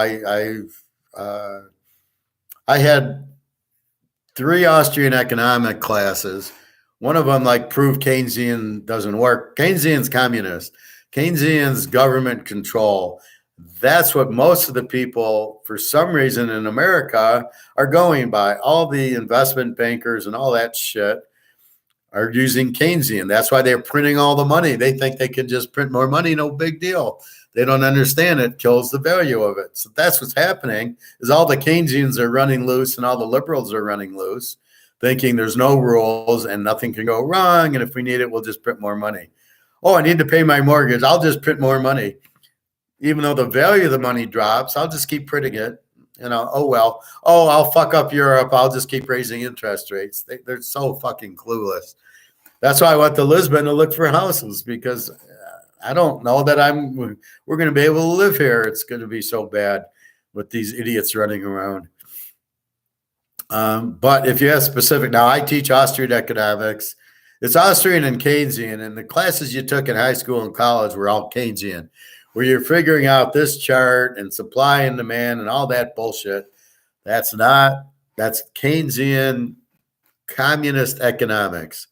I had 3 Austrian economic classes. One of them prove Keynesian doesn't work. Keynesian's communist. Keynesian's government control. That's what most of the people, for some reason in America, are going by. All the investment bankers and all that shit are using Keynesian. That's why they're printing all the money. They think they can just print more money. No big deal. They don't understand it kills the value of it. So that's what's happening is all the Keynesians are running loose and all the liberals are running loose, thinking there's no rules and nothing can go wrong. And if we need it, we'll just print more money. Oh, I need to pay my mortgage. I'll just print more money. Even though the value of the money drops, I'll just keep printing it. I'll fuck up Europe. I'll just keep raising interest rates. They're so fucking clueless. That's why I went to Lisbon to look for houses because I don't know that we're going to be able to live here. It's going to be so bad with these idiots running around. But if you ask specific, now I teach Austrian economics. It's Austrian and Keynesian, and the classes you took in high school and college were all Keynesian, where you're figuring out this chart and supply and demand and all that bullshit. That's Keynesian communist economics.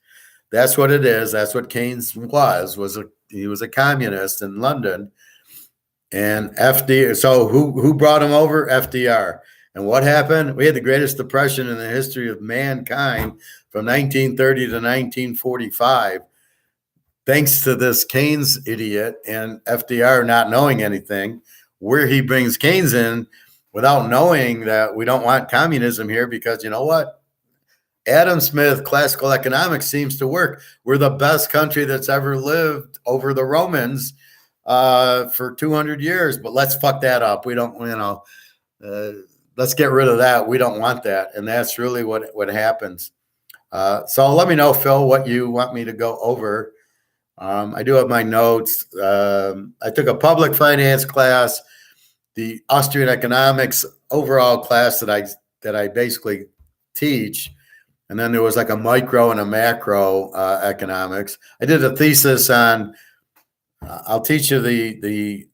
That's what it is. That's what Keynes he was a communist in London. And FDR. So who brought him over? FDR. And what happened? We had the greatest depression in the history of mankind from 1930 to 1945. Thanks to this Keynes idiot and FDR not knowing anything. Where he brings Keynes in without knowing that we don't want communism here, because you know what? Adam Smith, classical economics seems to work. We're the best country that's ever lived over the Romans for 200 years, but let's fuck that up. We don't, let's get rid of that. We don't want that. And that's really what happens. So let me know, Phil, what you want me to go over. I do have my notes. I took a public finance class, the Austrian economics overall class that I basically teach. And then there was like a micro and a macro economics. I did a thesis on, I'll teach you the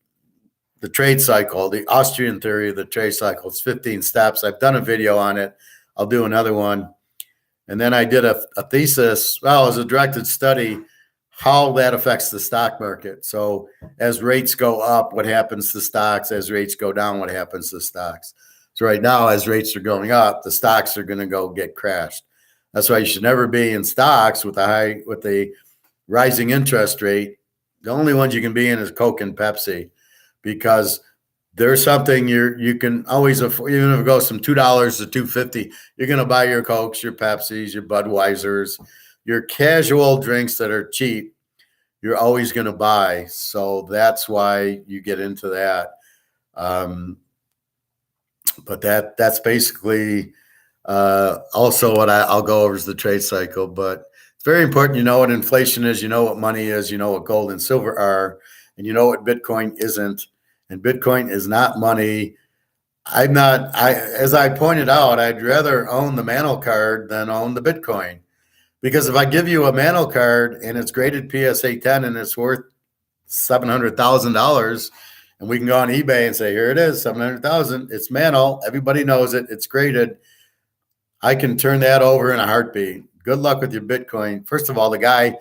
trade cycle, the Austrian theory of the trade cycle. It's 15 steps. I've done a video on it. I'll do another one. And then I did a thesis. Well, it was a directed study, how that affects the stock market. So as rates go up, what happens to stocks? As rates go down, what happens to stocks? So right now, as rates are going up, the stocks are going to go get crashed. That's why you should never be in stocks with a rising interest rate. The only ones you can be in is Coke and Pepsi, because there's something you can always afford. Even if it goes from $2 to $2.50, you're going to buy your Cokes, your Pepsis, your Budweisers, your casual drinks that are cheap. You're always going to buy. So that's why you get into that. But that's basically also what I'll go over is the trade cycle. But it's very important. You know what inflation is. You know what money is. You know what gold and silver are. And you know what Bitcoin isn't. And Bitcoin is not money. As I pointed out, I'd rather own the Mantle card than own the Bitcoin. Because if I give you a Mantle card and it's graded PSA 10 and it's worth $700,000, and we can go on eBay and say, here it is, 700,000, it's Mantle, everybody knows it, it's graded, I can turn that over in a heartbeat. Good luck with your Bitcoin. First of all, the guy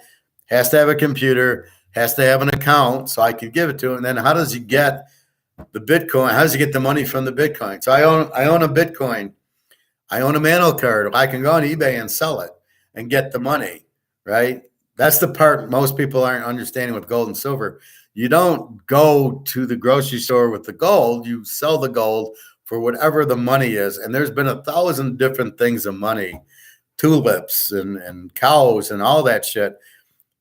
has to have a computer, has to have an account, so I can give it to him. And then how does he get the Bitcoin? How does he get the money from the Bitcoin? So I own a Bitcoin. I own a Mantle card. I can go on eBay and sell it and get the money, right? That's the part most people aren't understanding with gold and silver. You don't go to the grocery store with the gold. You sell the gold for whatever the money is. And there's been 1,000 different things of money, tulips and cows and all that shit.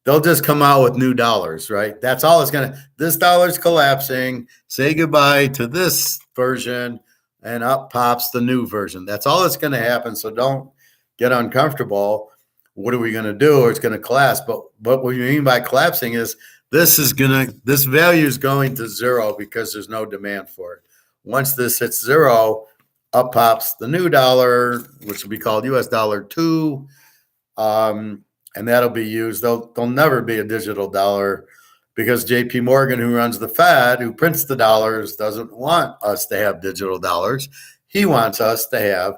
They'll just come out with new dollars, right? That's all it's going to, this dollar's collapsing. Say goodbye to this version and up pops the new version. That's all that's going to happen. So don't get uncomfortable. What are we going to do? Or it's going to collapse. But what we mean by collapsing is this value is going to zero because there's no demand for it. Once this hits zero, up pops the new dollar, which will be called US dollar 2. And that'll be used. There'll never be a digital dollar, because JP Morgan, who runs the Fed, who prints the dollars, doesn't want us to have digital dollars. He wants us to have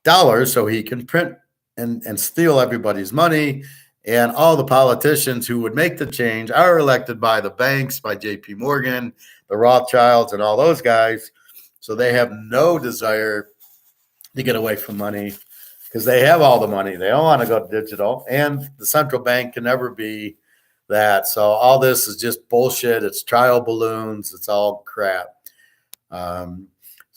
dollars so he can print and steal everybody's money. And all the politicians who would make the change are elected by the banks, by JP Morgan, the Rothschilds, and all those guys. So they have no desire to get away from money, because they have all the money. They don't want to go digital. And the central bank can never be that. So all this is just bullshit. It's trial balloons. It's all crap. So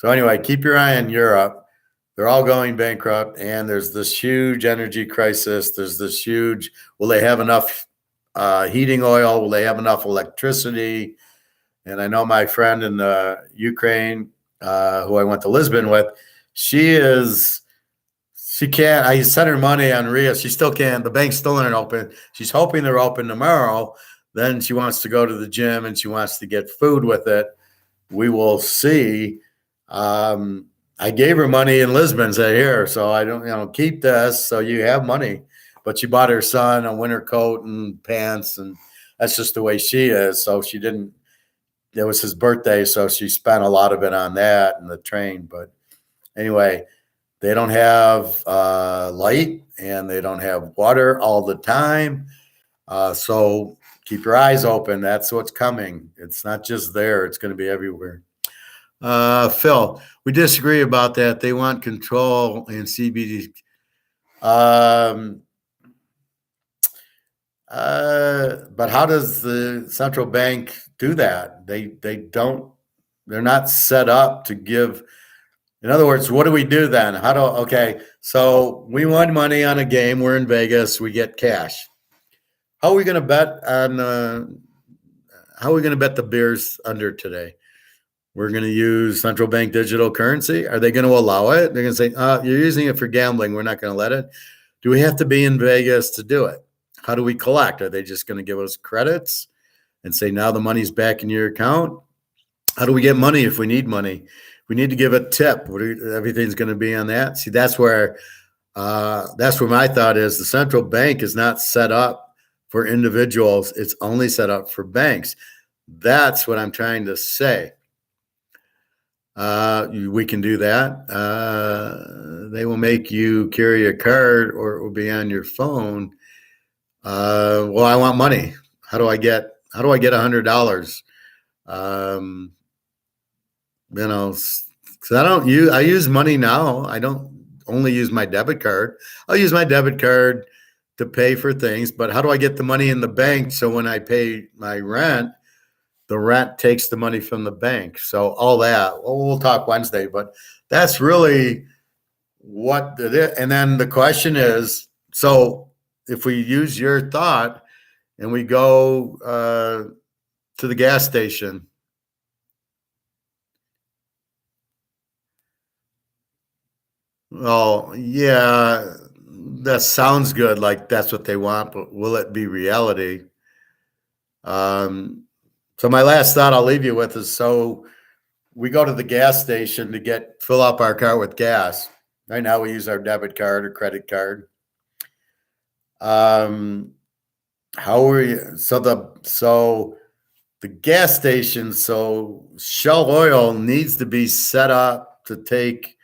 anyway, keep your eye on Europe. They're all going bankrupt, and there's this huge energy crisis. There's this huge, will they have enough heating oil? Will they have enough electricity? And I know my friend in Ukraine, who I went to Lisbon with, she can't, I sent her money on RIA. She still can't. The bank's still aren't open. She's hoping they're open tomorrow. Then she wants to go to the gym and she wants to get food with it. We will see. I gave her money in Lisbon, said, here, so I don't, keep this so you have money. But she bought her son a winter coat and pants, and that's just the way she is. So she didn't, it was his birthday, so she spent a lot of it on that and the train. But anyway, they don't have light and they don't have water all the time. So keep your eyes open. That's what's coming. It's not just there. It's going to be everywhere. Phil, we disagree about that. They want control in CBD. But how does the central bank do that? They're not set up to give In other words, what do we do then? Okay, so we won money on a game. We're in Vegas. We get cash. How are we going to bet on, how are we going to bet the Bears under today? We're going to use central bank digital currency. Are they going to allow it? They're going to say, you're using it for gambling. We're not going to let it. Do we have to be in Vegas to do it? How do we collect? Are they just going to give us credits and say, now the money's back in your account? How do we get money if we need money? We need to give a tip. Everything's going to be on that. See, that's where my thought is. The central bank is not set up for individuals. It's only set up for banks. That's what I'm trying to say. We can do that. They will make you carry a card, or it will be on your phone. Well, I want money. How do I get $100? Because I use money now. I don't only use my debit card. I'll use my debit card to pay for things, but how do I get the money in the bank so when I pay my rent, the rent takes the money from the bank? So all that, we'll talk Wednesday, but that's really what it is. And then the question is, so if we use your thought and we go to the gas station, well, yeah, that sounds good. Like that's what they want, but will it be reality? So my last thought I'll leave you with is, so we go to the gas station to fill up our car with gas. Right now we use our debit card or credit card. How are you? So the gas station, so Shell Oil needs to be set up to take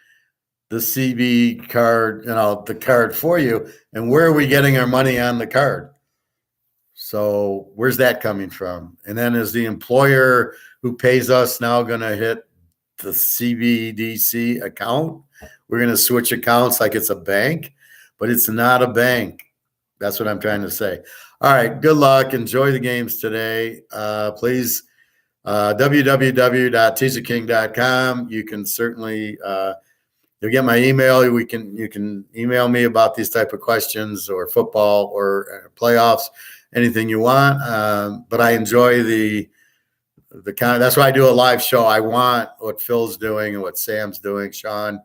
the CB card, the card for you. And where are we getting our money on the card? So where's that coming from? And then is the employer who pays us now going to hit the CBDC account? We're going to switch accounts like it's a bank, but it's not a bank. That's what I'm trying to say. All right. Good luck. Enjoy the games today. Please, www.teaserking.com. You can certainly, you'll get my email. You can email me about these type of questions or football or playoffs, anything you want. But I enjoy the kind of, that's why I do a live show. I want what Phil's doing and what Sam's doing, Sean.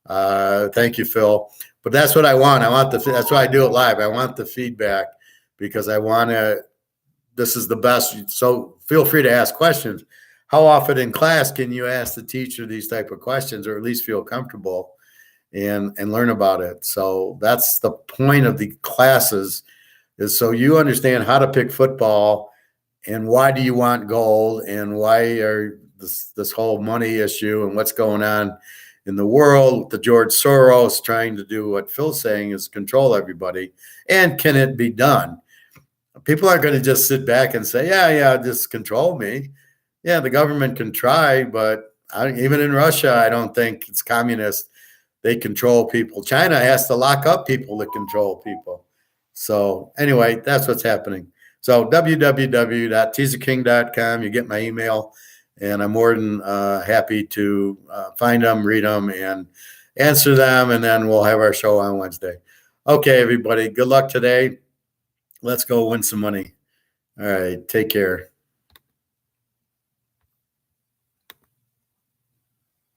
Thank you, Phil. But that's what I want. That's why I do it live. I want the feedback because this is the best. So feel free to ask questions. How often in class can you ask the teacher these type of questions, or at least feel comfortable and learn about it? So that's the point of the classes, is so you understand how to pick football and why do you want gold and why are this whole money issue and what's going on in the world with the George Soros trying to do what Phil's saying is control everybody. And can it be done? People aren't going to just sit back and say, yeah, just control me. Yeah, the government can try, but even in Russia, I don't think it's communist. They control people. China has to lock up people to control people. So anyway, that's what's happening. So www.teaserking.com, you get my email, and I'm more than happy to find them, read them, and answer them, and then we'll have our show on Wednesday. Okay, everybody, good luck today. Let's go win some money. All right, take care.